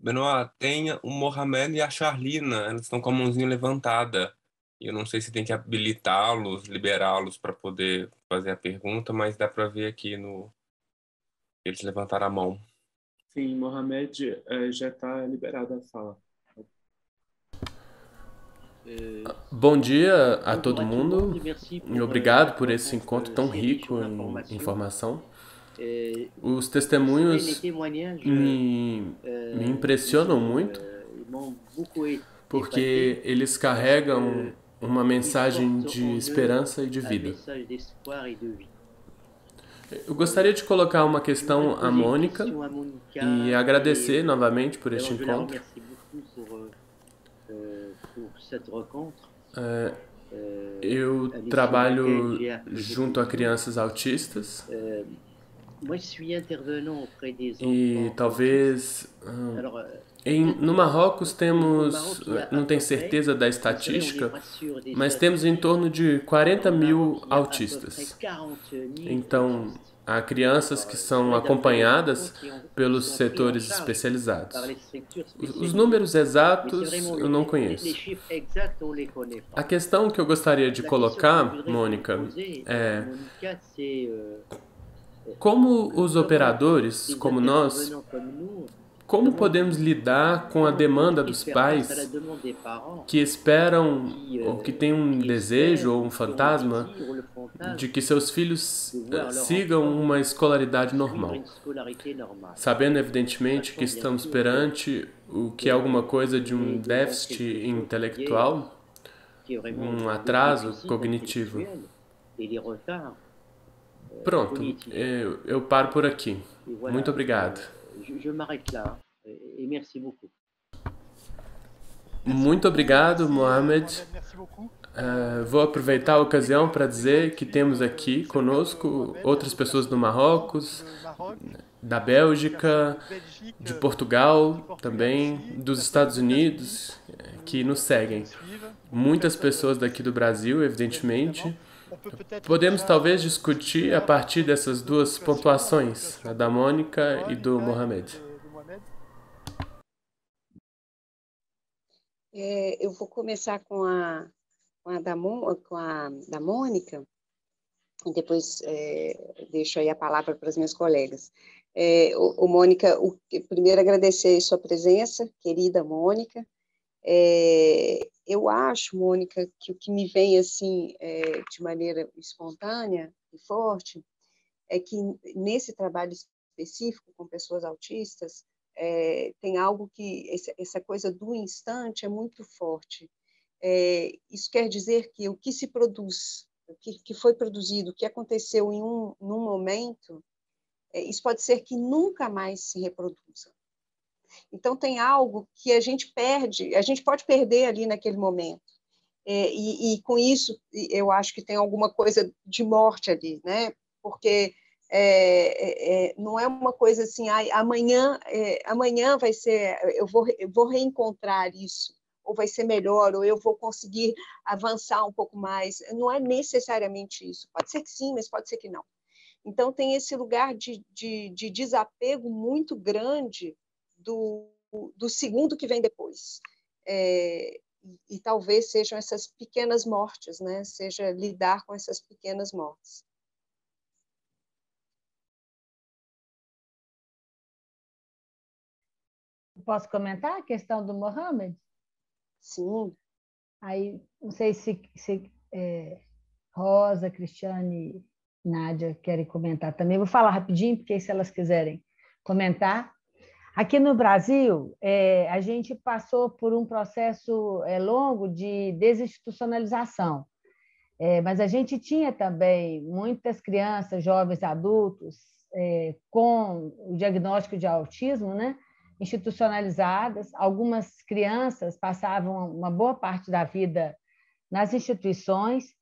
Benoit, tem o Mohamed e a Charlina, eles estão com a mãozinha levantada. E eu não sei se tem que habilitá-los, liberá-los para poder fazer a pergunta, mas dá para ver aqui eles levantaram a mão. Sim, Mohamed já está liberado a fala. Bom dia a todo mundo e obrigado por esse encontro tão rico em informação. Os testemunhos me impressionam muito porque eles carregam uma mensagem de esperança e de vida. Eu gostaria de colocar uma questão à Mônica e agradecer novamente por este encontro. Eu trabalho junto a crianças autistas e talvez no Marrocos temos, não tenho certeza da estatística, mas temos em torno de 40 mil autistas. Então, há crianças que são acompanhadas pelos setores especializados. Os números exatos eu não conheço. A questão que eu gostaria de colocar, Mônica, é como os operadores, como nós, como podemos lidar com a demanda dos pais que esperam ou que têm um desejo ou um fantasma de que seus filhos sigam uma escolaridade normal, sabendo evidentemente que estamos perante o que é alguma coisa de um déficit intelectual, um atraso cognitivo. Pronto, eu paro por aqui. Muito obrigado. Et merci beaucoup. Muito obrigado, Mohamed. Vou aproveitar a ocasião para dizer que temos aqui conosco outras pessoas do Marrocos, da Bélgica, de Portugal também, dos Estados Unidos, que nos seguem. Muitas pessoas daqui do Brasil, evidentemente. Podemos talvez discutir a partir dessas duas pontuações, a da Mônica e do Mohamed. Eu vou começar com a da Mônica, e depois deixo aí a palavra para as minhas colegas. Mônica, primeiro agradecer a sua presença, querida Mônica. Eu acho, Mônica, que o que me vem assim de maneira espontânea e forte é que nesse trabalho específico com pessoas autistas tem algo que essa coisa do instante é muito forte. Isso quer dizer que o que se produz, o que foi produzido, o que aconteceu num momento, isso pode ser que nunca mais se reproduza. Então, tem algo que a gente perde, a gente pode perder ali naquele momento. E com isso, eu acho que tem alguma coisa de morte ali, né? Porque não é uma coisa assim, amanhã vai ser, eu vou reencontrar isso, ou vai ser melhor, ou eu vou conseguir avançar um pouco mais. Não é necessariamente isso. Pode ser que sim, mas pode ser que não. Então, tem esse lugar de desapego muito grande do segundo que vem depois. E talvez sejam essas pequenas mortes, né? Seja lidar com essas pequenas mortes. Posso comentar a questão do Mohamed? Sim. Aí, não sei se Rosa, Cristiane e Nádia querem comentar também. Vou falar rapidinho, porque se elas quiserem comentar. Aqui no Brasil, a gente passou por um processo longo de desinstitucionalização, mas a gente tinha também muitas crianças, jovens, adultos com o diagnóstico de autismo, né? Institucionalizadas. Algumas crianças passavam uma boa parte da vida nas instituições,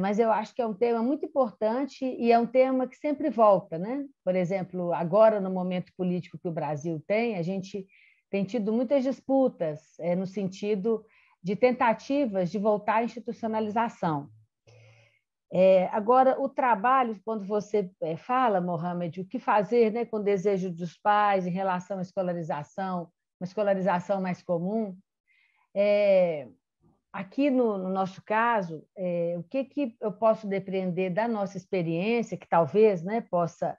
mas eu acho que é um tema muito importante e é um tema que sempre volta, né? Por exemplo, agora, no momento político que o Brasil tem, a gente tem tido muitas disputas no sentido de tentativas de voltar à institucionalização. Agora, o trabalho, quando você fala, Mohamed, o que fazer, né, com o desejo dos pais em relação à escolarização, uma escolarização mais comum, aqui no nosso caso, o que eu posso depreender da nossa experiência, que talvez, né, possa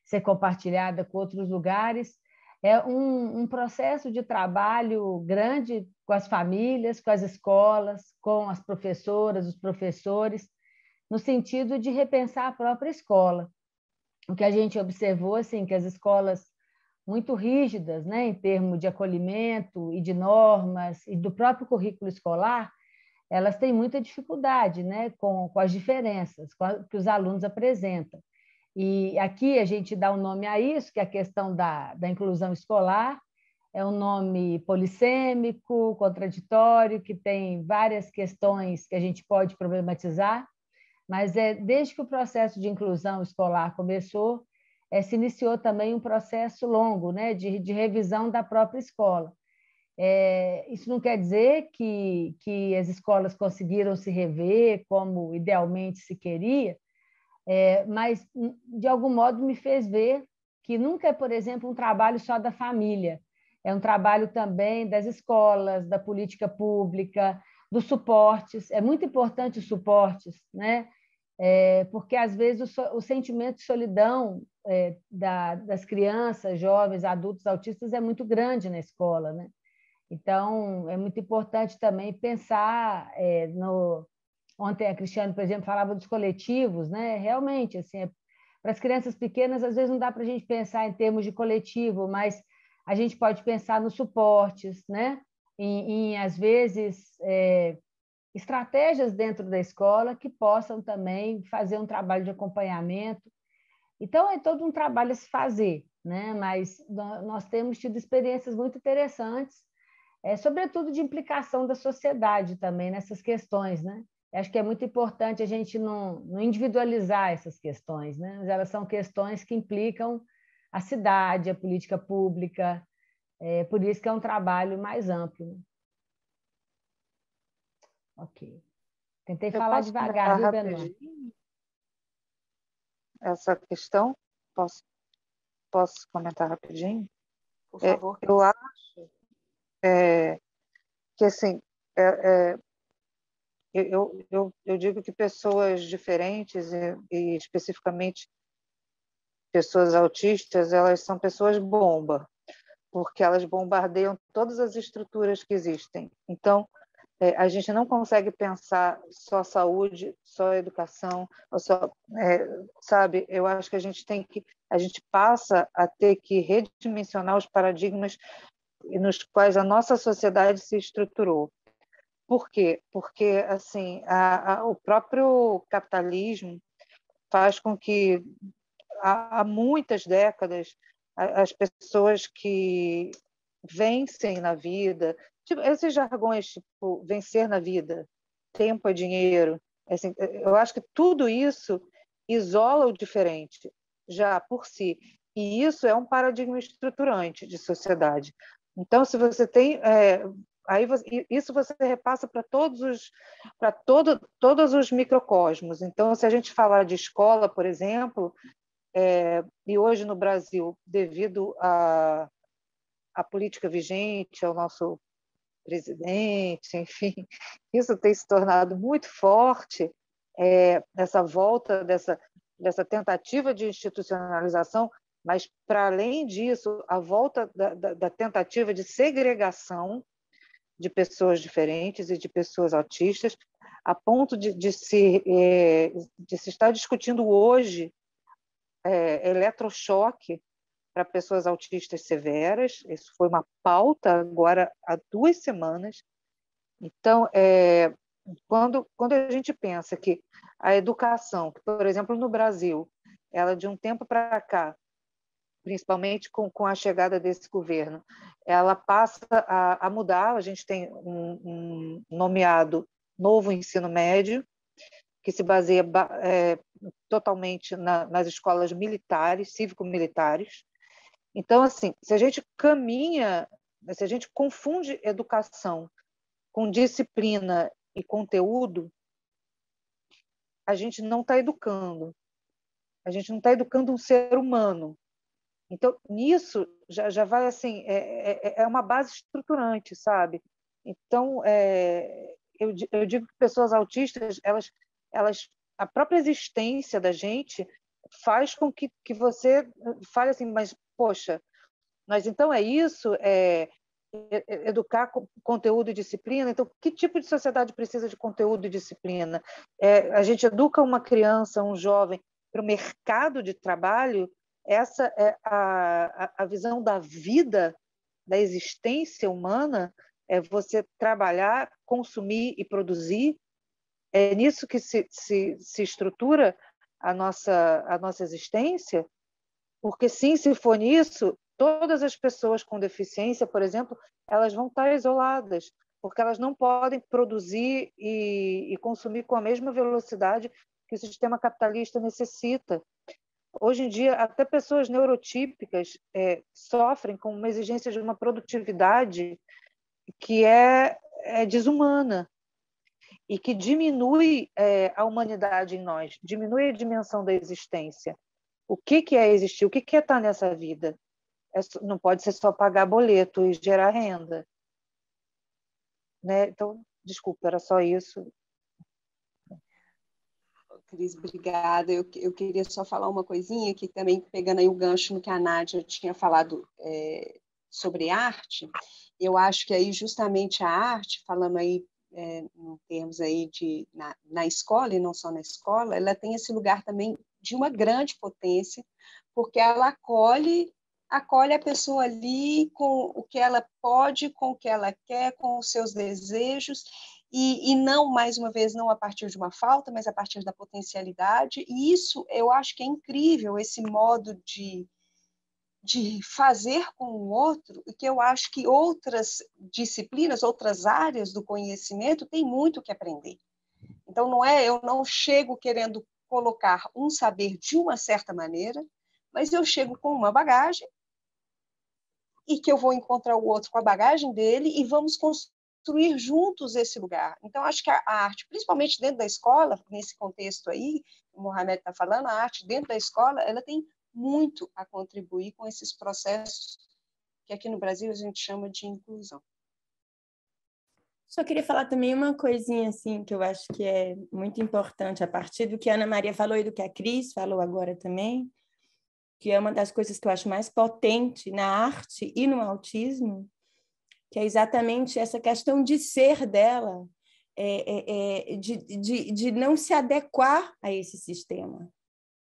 ser compartilhada com outros lugares, é um processo de trabalho grande com as famílias, com as escolas, com as professoras, os professores, no sentido de repensar a própria escola. O que a gente observou, assim, que as escolas muito rígidas, né, em termos de acolhimento e de normas e do próprio currículo escolar, elas têm muita dificuldade, né, com as diferenças que os alunos apresentam. E aqui a gente dá um nome a isso, que é a questão da inclusão escolar, é um nome polissêmico, contraditório, que tem várias questões que a gente pode problematizar, mas desde que o processo de inclusão escolar começou, se iniciou também um processo longo, né, de revisão da própria escola. Isso não quer dizer que as escolas conseguiram se rever como idealmente se queria, mas, de algum modo, me fez ver que nunca é, por exemplo, um trabalho só da família, é um trabalho também das escolas, da política pública, dos suportes. É muito importante os suportes, né? Porque, às vezes, o sentimento de solidão das crianças, jovens, adultos autistas é muito grande na escola, né? Então, é muito importante também pensar Ontem a Cristiane, por exemplo, falava dos coletivos, né? Realmente, assim, para as crianças pequenas, às vezes não dá para a gente pensar em termos de coletivo, mas a gente pode pensar nos suportes, né? Às vezes, estratégias dentro da escola que possam também fazer um trabalho de acompanhamento. Então, é todo um trabalho a se fazer. né? Mas nós temos tido experiências muito interessantes, sobretudo de implicação da sociedade também nessas questões, né? Acho que é muito importante a gente não individualizar essas questões, né? Mas elas são questões que implicam a cidade, a política pública, por isso que é um trabalho mais amplo. Né? Ok. Tentei falar devagar, viu, Benoît? Essa questão, posso comentar rapidinho? Por favor. Eu acho que, assim, eu digo que pessoas diferentes, e especificamente pessoas autistas, elas são pessoas bomba, porque elas bombardeiam todas as estruturas que existem. Então, a gente não consegue pensar só saúde, só educação, ou só, sabe? Eu acho que a gente passa a ter que redimensionar os paradigmas nos quais a nossa sociedade se estruturou. Por quê? Porque assim, o próprio capitalismo faz com que há muitas décadas as pessoas que vencem na vida, tipo, esses jargões, tipo, vencer na vida, tempo é dinheiro, assim, eu acho que tudo isso isola o diferente, já por si. E isso é um paradigma estruturante de sociedade. Então, se você tem... isso você repassa para todos os microcosmos. Então, se a gente falar de escola, por exemplo, e hoje no Brasil, devido à política vigente, ao nosso presidente, enfim, isso tem se tornado muito forte, essa volta dessa tentativa de institucionalização, mas, para além disso, a volta da tentativa de segregação de pessoas diferentes e de pessoas autistas, a ponto de se estar discutindo hoje eletrochoque para pessoas autistas severas. Isso foi uma pauta agora há 2 semanas. Então, quando a gente pensa que a educação, que, por exemplo, no Brasil, ela de um tempo para cá, principalmente com a chegada desse governo, ela passa a mudar. A gente tem um nomeado novo ensino médio, que se baseia totalmente nas escolas militares, cívico-militares. Então, assim, se a gente confunde educação com disciplina e conteúdo, a gente não está educando. A gente não está educando um ser humano. Então, nisso, já vai assim, é uma base estruturante, sabe? Então, eu digo que pessoas autistas, a própria existência da gente faz com que você fale assim, mas, poxa, mas então é isso? Educar com conteúdo e disciplina? Então, que tipo de sociedade precisa de conteúdo e disciplina? A gente educa uma criança, um jovem, para o mercado de trabalho? Essa é a visão da vida, da existência humana? É você trabalhar, consumir e produzir? É nisso que se estrutura a nossa existência? Porque, sim, se for nisso, todas as pessoas com deficiência, por exemplo, elas vão estar isoladas, porque elas não podem produzir e consumir com a mesma velocidade que o sistema capitalista necessita. Hoje em dia, até pessoas neurotípicas sofrem com uma exigência de uma produtividade que é desumana e que diminui a humanidade em nós, diminui a dimensão da existência. O que é existir? O que é estar nessa vida? Não pode ser só pagar boleto e gerar renda. Né? Então, desculpa, era só isso. Cris, obrigada. Eu queria só falar uma coisinha, que também, pegando aí o gancho no que a Nádia tinha falado sobre arte, eu acho que aí justamente a arte, falando aí em termos aí na escola, e não só na escola, ela tem esse lugar também de uma grande potência, porque ela acolhe a pessoa ali com o que ela pode, com o que ela quer, com os seus desejos, e não, mais uma vez, não a partir de uma falta, mas a partir da potencialidade. E isso eu acho que é incrível, esse modo de de fazer com o outro, e que eu acho que outras disciplinas, outras áreas do conhecimento têm muito que aprender. Então, eu não chego querendo colocar um saber de uma certa maneira, mas eu chego com uma bagagem e que eu vou encontrar o outro com a bagagem dele e vamos construir juntos esse lugar. Então, acho que a arte, principalmente dentro da escola, nesse contexto aí, o Mohamed está falando, a arte dentro da escola, ela tem muito a contribuir com esses processos que aqui no Brasil a gente chama de inclusão. Só queria falar também uma coisinha assim que eu acho que é muito importante a partir do que a Ana Maria falou e do que a Cris falou agora também, que é uma das coisas que eu acho mais potente na arte e no autismo, que é exatamente essa questão de ser dela, de não se adequar a esse sistema,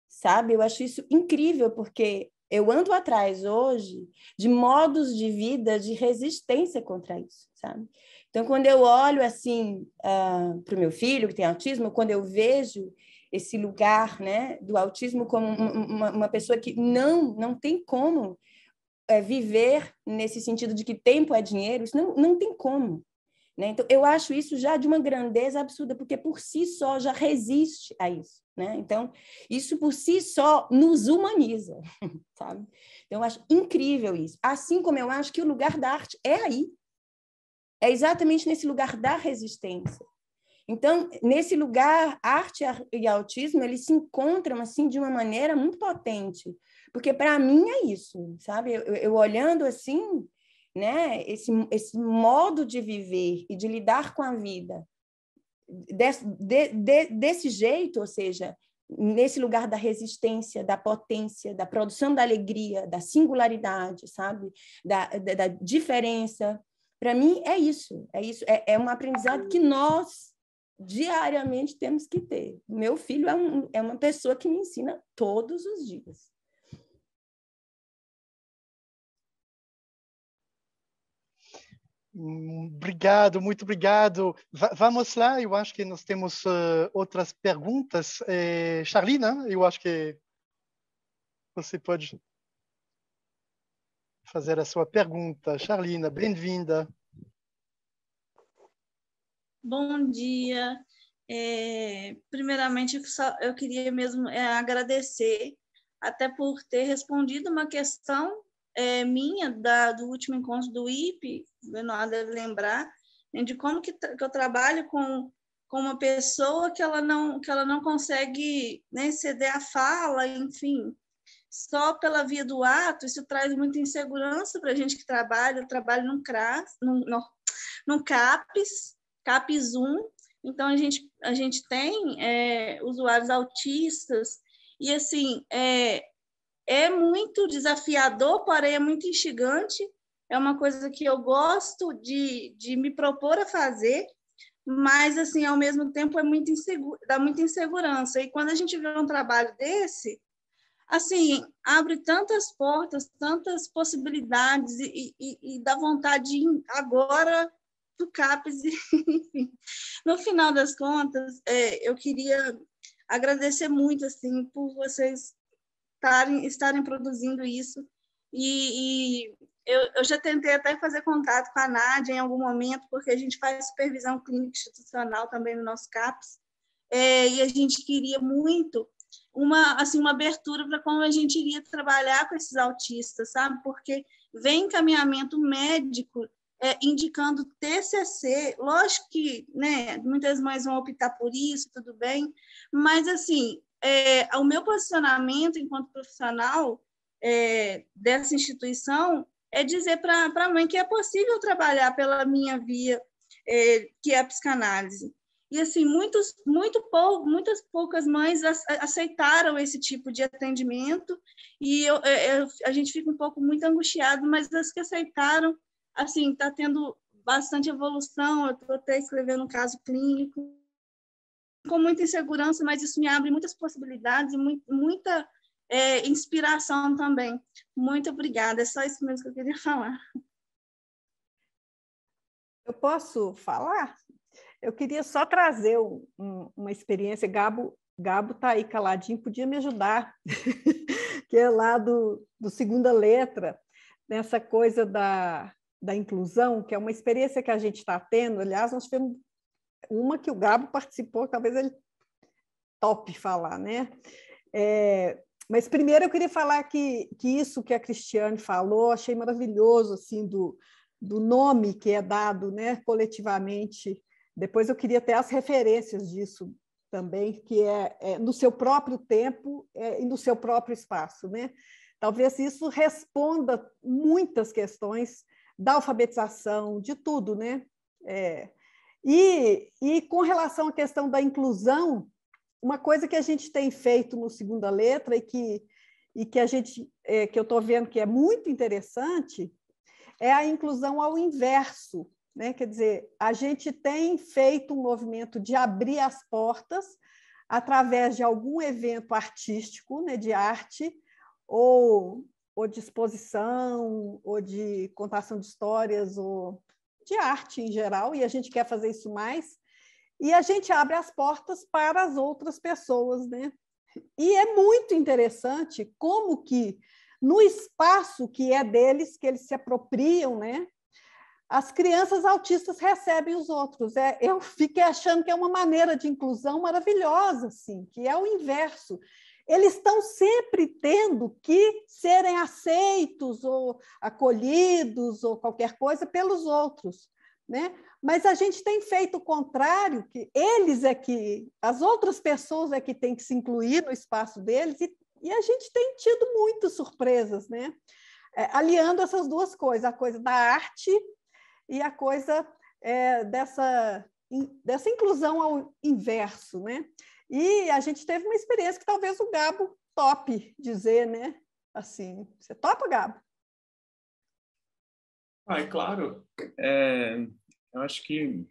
sabe? Eu acho isso incrível, porque eu ando atrás hoje de modos de vida de resistência contra isso, sabe? Então, quando eu olho assim para o meu filho que tem autismo, quando eu vejo esse lugar, né, do autismo como uma pessoa que não tem como viver nesse sentido de que tempo é dinheiro, isso não tem como. Né? Então, eu acho isso já de uma grandeza absurda, porque por si só já resiste a isso. Né? Então, isso por si só nos humaniza, sabe? Então, eu acho incrível isso. Assim como eu acho que o lugar da arte é aí. É exatamente nesse lugar da resistência. Então, nesse lugar, arte e autismo, eles se encontram assim de uma maneira muito potente, porque para mim é isso, sabe? Eu olhando assim, né, esse modo de viver e de lidar com a vida desse jeito, ou seja, nesse lugar da resistência, da potência, da produção da alegria, da singularidade, sabe? Da diferença. Para mim, é isso. É um aprendizado que nós diariamente temos que ter. Meu filho é uma pessoa que me ensina todos os dias. Obrigado, muito obrigado. Vamos lá, eu acho que nós temos outras perguntas. Charlina, eu acho que você pode fazer a sua pergunta. Charlina, bem-vinda. Bom dia. Primeiramente, eu queria mesmo agradecer, até por ter respondido uma questão minha do último encontro do IPE, o Benoit deve lembrar, de como que eu trabalho com uma pessoa que ela não consegue, né, ceder a fala, enfim, só pela via do ato. Isso traz muita insegurança para a gente que trabalha. Eu trabalho num CAPES 1, então a gente tem usuários autistas, e assim, é muito desafiador, porém é muito instigante, é uma coisa que eu gosto de me propor a fazer, mas assim, ao mesmo tempo dá muita insegurança, e quando a gente vê um trabalho desse, assim, abre tantas portas, tantas possibilidades, e dá vontade de ir agora do CAPES, enfim. No final das contas, eu queria agradecer muito, assim, por vocês estarem produzindo isso, e eu já tentei até fazer contato com a Nádia em algum momento, porque a gente faz supervisão clínica institucional também no nosso CAPES, e a gente queria muito uma abertura para como a gente iria trabalhar com esses autistas, sabe? Porque vem encaminhamento médico indicando TCC, lógico que, né, muitas mães vão optar por isso, tudo bem, mas, assim, o meu posicionamento enquanto profissional dessa instituição é dizer para a mãe que é possível trabalhar pela minha via, que é a psicanálise. E, assim, muitas poucas mães aceitaram esse tipo de atendimento, e a gente fica um pouco muito angustiado, mas as que aceitaram, assim, está tendo bastante evolução. Eu estou até escrevendo um caso clínico com muita insegurança, mas isso me abre muitas possibilidades e muita inspiração também. Muito obrigada, é só isso mesmo que eu queria falar. Eu posso falar? Eu queria só trazer uma experiência. Gabo Gabo está aí caladinho, podia me ajudar, que é lá do Segunda Letra, nessa coisa da inclusão, que é uma experiência que a gente está tendo. Aliás, nós tivemos uma que o Gabo participou, talvez ele tope falar, né? Mas primeiro eu queria falar que isso que a Cristiane falou, achei maravilhoso, assim, do nome que é dado, né, coletivamente. Depois eu queria ter as referências disso também, que é no seu próprio tempo e no seu próprio espaço, né? Talvez isso responda muitas questões da alfabetização, de tudo, né? E com relação à questão da inclusão, uma coisa que a gente tem feito no Segunda Letra e que a gente que eu estou vendo que é muito interessante é a inclusão ao inverso, né? Quer dizer, a gente tem feito um movimento de abrir as portas através de algum evento artístico, né, de arte, ou de exposição, ou de contação de histórias, ou de arte em geral, e a gente quer fazer isso mais, e a gente abre as portas para as outras pessoas, né? E é muito interessante como que, no espaço que é deles, que eles se apropriam, né? As crianças autistas recebem os outros. Eu fiquei achando que é uma maneira de inclusão maravilhosa, assim, que é o inverso. Eles estão sempre tendo que serem aceitos ou acolhidos ou qualquer coisa pelos outros, né? Mas a gente tem feito o contrário, que as outras pessoas é que têm que se incluir no espaço deles, e a gente tem tido muitas surpresas, né? Aliando essas duas coisas, a coisa da arte e a coisa dessa inclusão ao inverso, né? E a gente teve uma experiência que talvez o Gabo tope dizer, né? Assim, você topa, Gabo? É claro. Eu acho que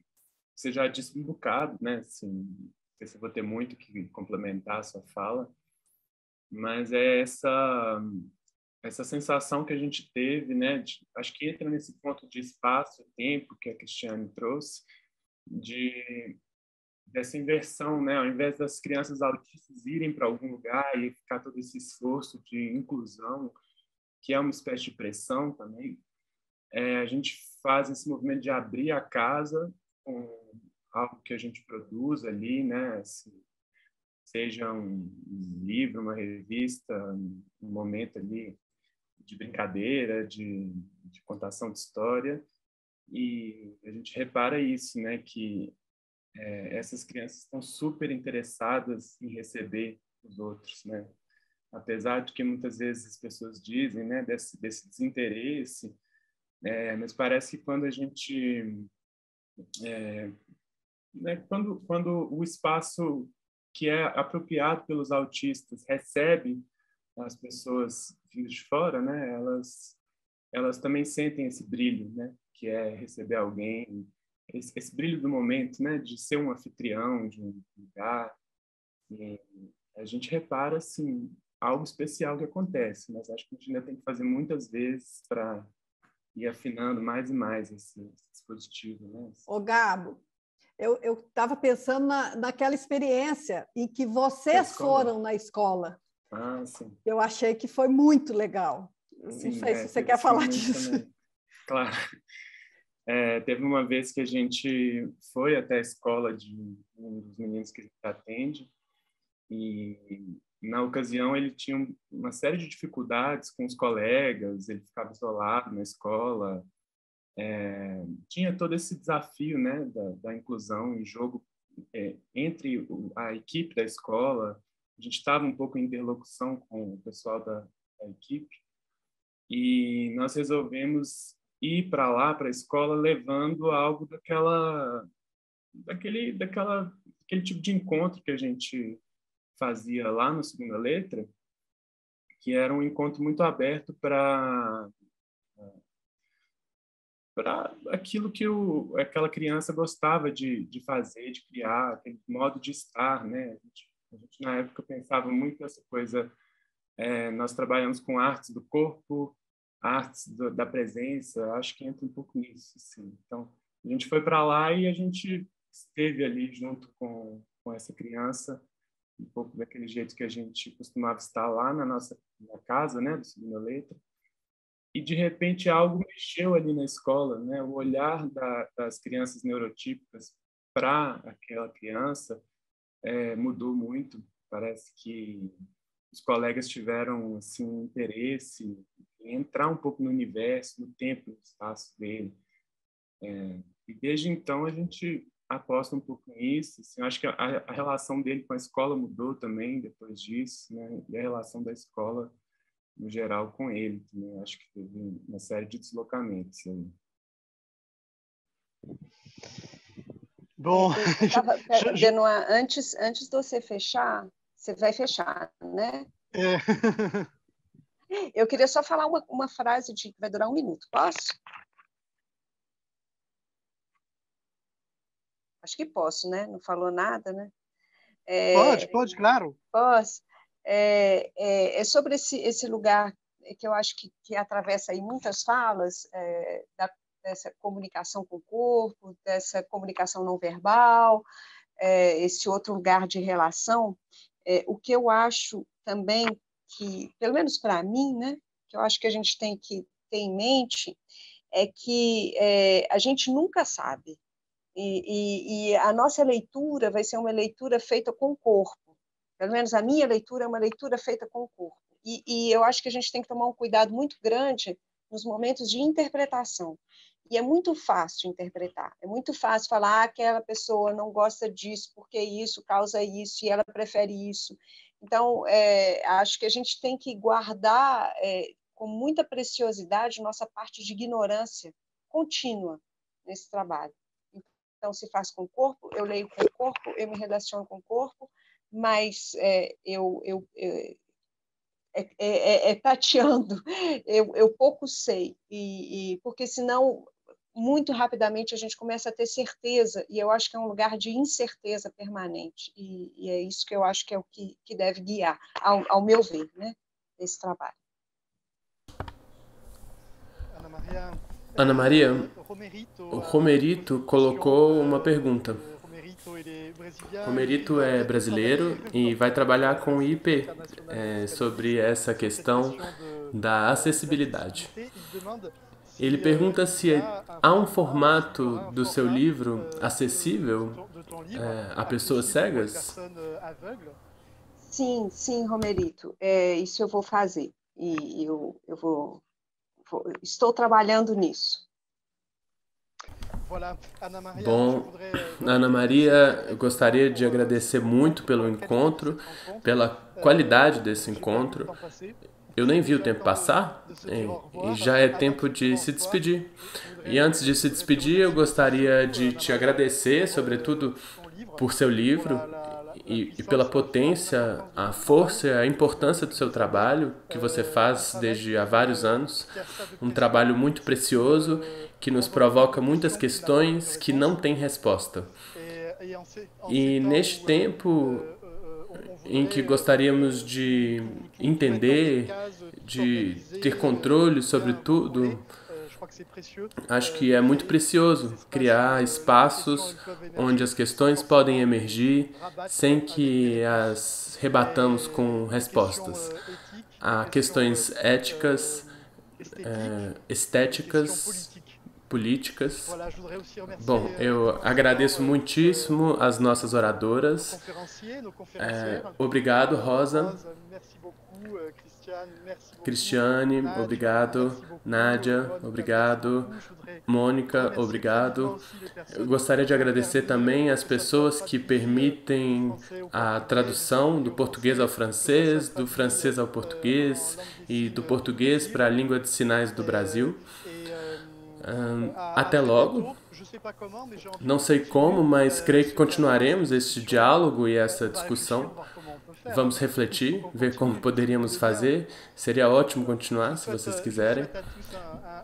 você já disse um bocado, né? Assim, não sei se eu vou ter muito que complementar a sua fala, mas é essa sensação que a gente teve, né? Acho que entra nesse ponto de espaço e tempo que a Cristiane trouxe, dessa inversão, né? Ao invés das crianças autistas irem para algum lugar e ficar todo esse esforço de inclusão, que é uma espécie de pressão também, a gente faz esse movimento de abrir a casa com algo que a gente produz ali, né? Assim, seja um livro, uma revista, um momento ali de brincadeira, de contação de história, e a gente repara isso, né? Que essas crianças estão super interessadas em receber os outros, né? Apesar de que muitas vezes as pessoas dizem, né, desse desinteresse, mas parece que quando a gente né, quando o espaço que é apropriado pelos autistas recebe as pessoas vindas de fora, né, elas também sentem esse brilho, né, que é receber alguém, esse brilho do momento, né, de ser um anfitrião de um lugar. E a gente repara assim algo especial que acontece, mas acho que a gente ainda tem que fazer muitas vezes para ir afinando mais e mais esse dispositivo, né? Ô, Gabo, eu estava pensando naquela experiência em que vocês foram na escola. Ah, sim. Eu achei que foi muito legal. Sim, não sei se você quer falar disso. Também. Claro. Teve uma vez que a gente foi até a escola de um dos meninos que a gente atende, e na ocasião ele tinha uma série de dificuldades com os colegas, ele ficava isolado na escola, tinha todo esse desafio, né, da inclusão em jogo entre a equipe da escola. A gente estava um pouco em interlocução com o pessoal da equipe, e nós resolvemos ir para lá, para a escola, levando algo daquele tipo de encontro que a gente fazia lá no Segunda Letra, que era um encontro muito aberto para aquilo que aquela criança gostava de fazer, de criar, aquele modo de estar, né? A gente na época pensava muito nessa coisa. Nós trabalhamos com artes do corpo, artes da presença, acho que entra um pouco nisso, assim. Então, a gente foi para lá e a gente esteve ali junto com essa criança, um pouco daquele jeito que a gente costumava estar lá na casa, né, do Segunda Letra. E, de repente, algo mexeu ali na escola, né? O olhar das crianças neurotípicas para aquela criança mudou muito. Parece que os colegas tiveram assim, interesse em entrar um pouco no universo, no tempo, no espaço dele. E desde então a gente aposta um pouco nisso. Assim, eu acho que a relação dele com a escola mudou também depois disso, né? E a relação da escola no geral com ele também. Acho que teve uma série de deslocamentos aí. Bom, Benoit, antes de você fechar, você vai fechar, né? Eu queria só falar uma frase que vai durar 1 minuto, posso? Acho que posso, né? Não falou nada, né? Pode, claro. Posso. É sobre esse lugar que eu acho que atravessa aí muitas falas, dessa comunicação com o corpo, dessa comunicação não verbal, esse outro lugar de relação. O que eu acho também que, pelo menos para mim, né, que eu acho que a gente tem que ter em mente, é que a gente nunca sabe. E a nossa leitura vai ser uma leitura feita com o corpo. Pelo menos a minha leitura é uma leitura feita com o corpo. E eu acho que a gente tem que tomar um cuidado muito grande nos momentos de interpretação. E é muito fácil interpretar. É muito fácil falar aquela pessoa não gosta disso porque isso causa isso e ela prefere isso. Então, acho que a gente tem que guardar com muita preciosidade nossa parte de ignorância contínua nesse trabalho. Então, se faz com o corpo, eu leio com o corpo, eu me relaciono com o corpo, mas tateando, eu pouco sei, porque senão, muito rapidamente, a gente começa a ter certeza, e eu acho que é um lugar de incerteza permanente, e é isso que eu acho que é o que deve guiar, ao meu ver, né, esse trabalho. Ana Maria, o Romerito colocou uma pergunta. Romerito é brasileiro e vai trabalhar com IP sobre essa questão da acessibilidade. Ele pergunta se há um formato do seu livro acessível a pessoas cegas? Sim, Romerito, isso eu vou fazer e estou trabalhando nisso. Bom, Ana Maria, eu gostaria de agradecer muito pelo encontro, pela qualidade desse encontro. Eu nem vi o tempo passar e já é tempo de se despedir. E antes de se despedir, eu gostaria de te agradecer, sobretudo, por seu livro e pela potência, a força e a importância do seu trabalho que você faz desde há vários anos. Um trabalho muito precioso que nos provoca muitas questões que não têm resposta. E neste tempo em que gostaríamos de entender, de ter controle sobre tudo, acho que é muito precioso criar espaços onde as questões podem emergir sem que as rebatamos com respostas. Há questões éticas, estéticas, políticas. Bom, eu agradeço muitíssimo as nossas oradoras. Obrigado, Rosa. Cristiane, obrigado. Nádia, obrigado. Mônica, obrigado. Eu gostaria de agradecer também as pessoas que permitem a tradução do português ao francês, do francês ao português e do português para a língua de sinais do Brasil. Até logo. Não sei como, mas creio que continuaremos este diálogo e essa discussão. Vamos refletir, ver como poderíamos fazer. Seria ótimo continuar, se vocês quiserem.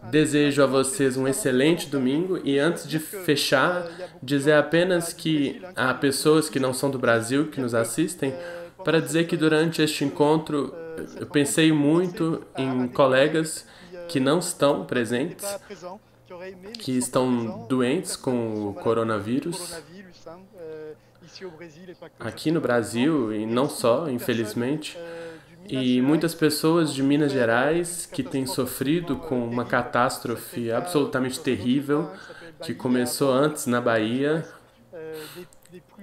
Desejo a vocês um excelente domingo e antes de fechar, dizer apenas que há pessoas que não são do Brasil que nos assistem, para dizer que durante este encontro eu pensei muito em colegas que não estão presentes, que estão doentes com o coronavírus. aqui no Brasil, e não só, infelizmente, e muitas pessoas de Minas Gerais que têm sofrido com uma catástrofe absolutamente terrível, que começou antes na Bahia,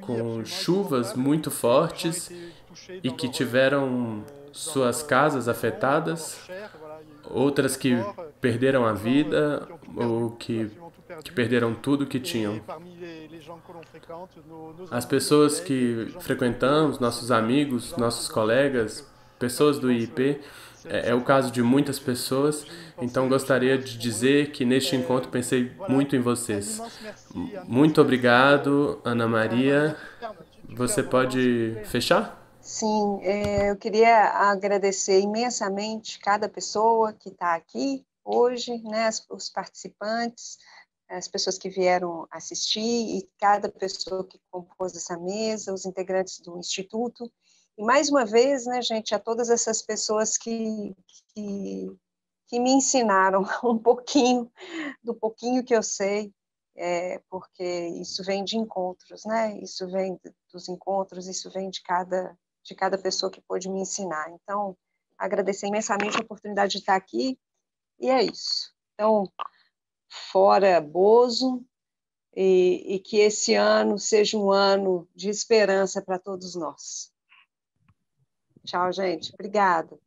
com chuvas muito fortes e que tiveram suas casas afetadas, outras que perderam a vida ou que perderam tudo que tinham. As pessoas que frequentamos, nossos amigos, nossos colegas, pessoas do IIP, é o caso de muitas pessoas, então gostaria de dizer que neste encontro pensei muito em vocês. Muito obrigado, Ana Maria. Você pode fechar? Sim, eu queria agradecer imensamente cada pessoa que está aqui hoje, né, os participantes, as pessoas que vieram assistir e cada pessoa que compôs essa mesa, os integrantes do Instituto. E mais uma vez, né, gente, a todas essas pessoas que me ensinaram um pouquinho, do pouquinho que eu sei, porque isso vem de encontros, né? Isso vem dos encontros, isso vem de cada pessoa que pôde me ensinar. Então, agradecer imensamente a oportunidade de estar aqui, e é isso. Então, fora Bozo, e que esse ano seja um ano de esperança para todos nós. Tchau, gente. Obrigada.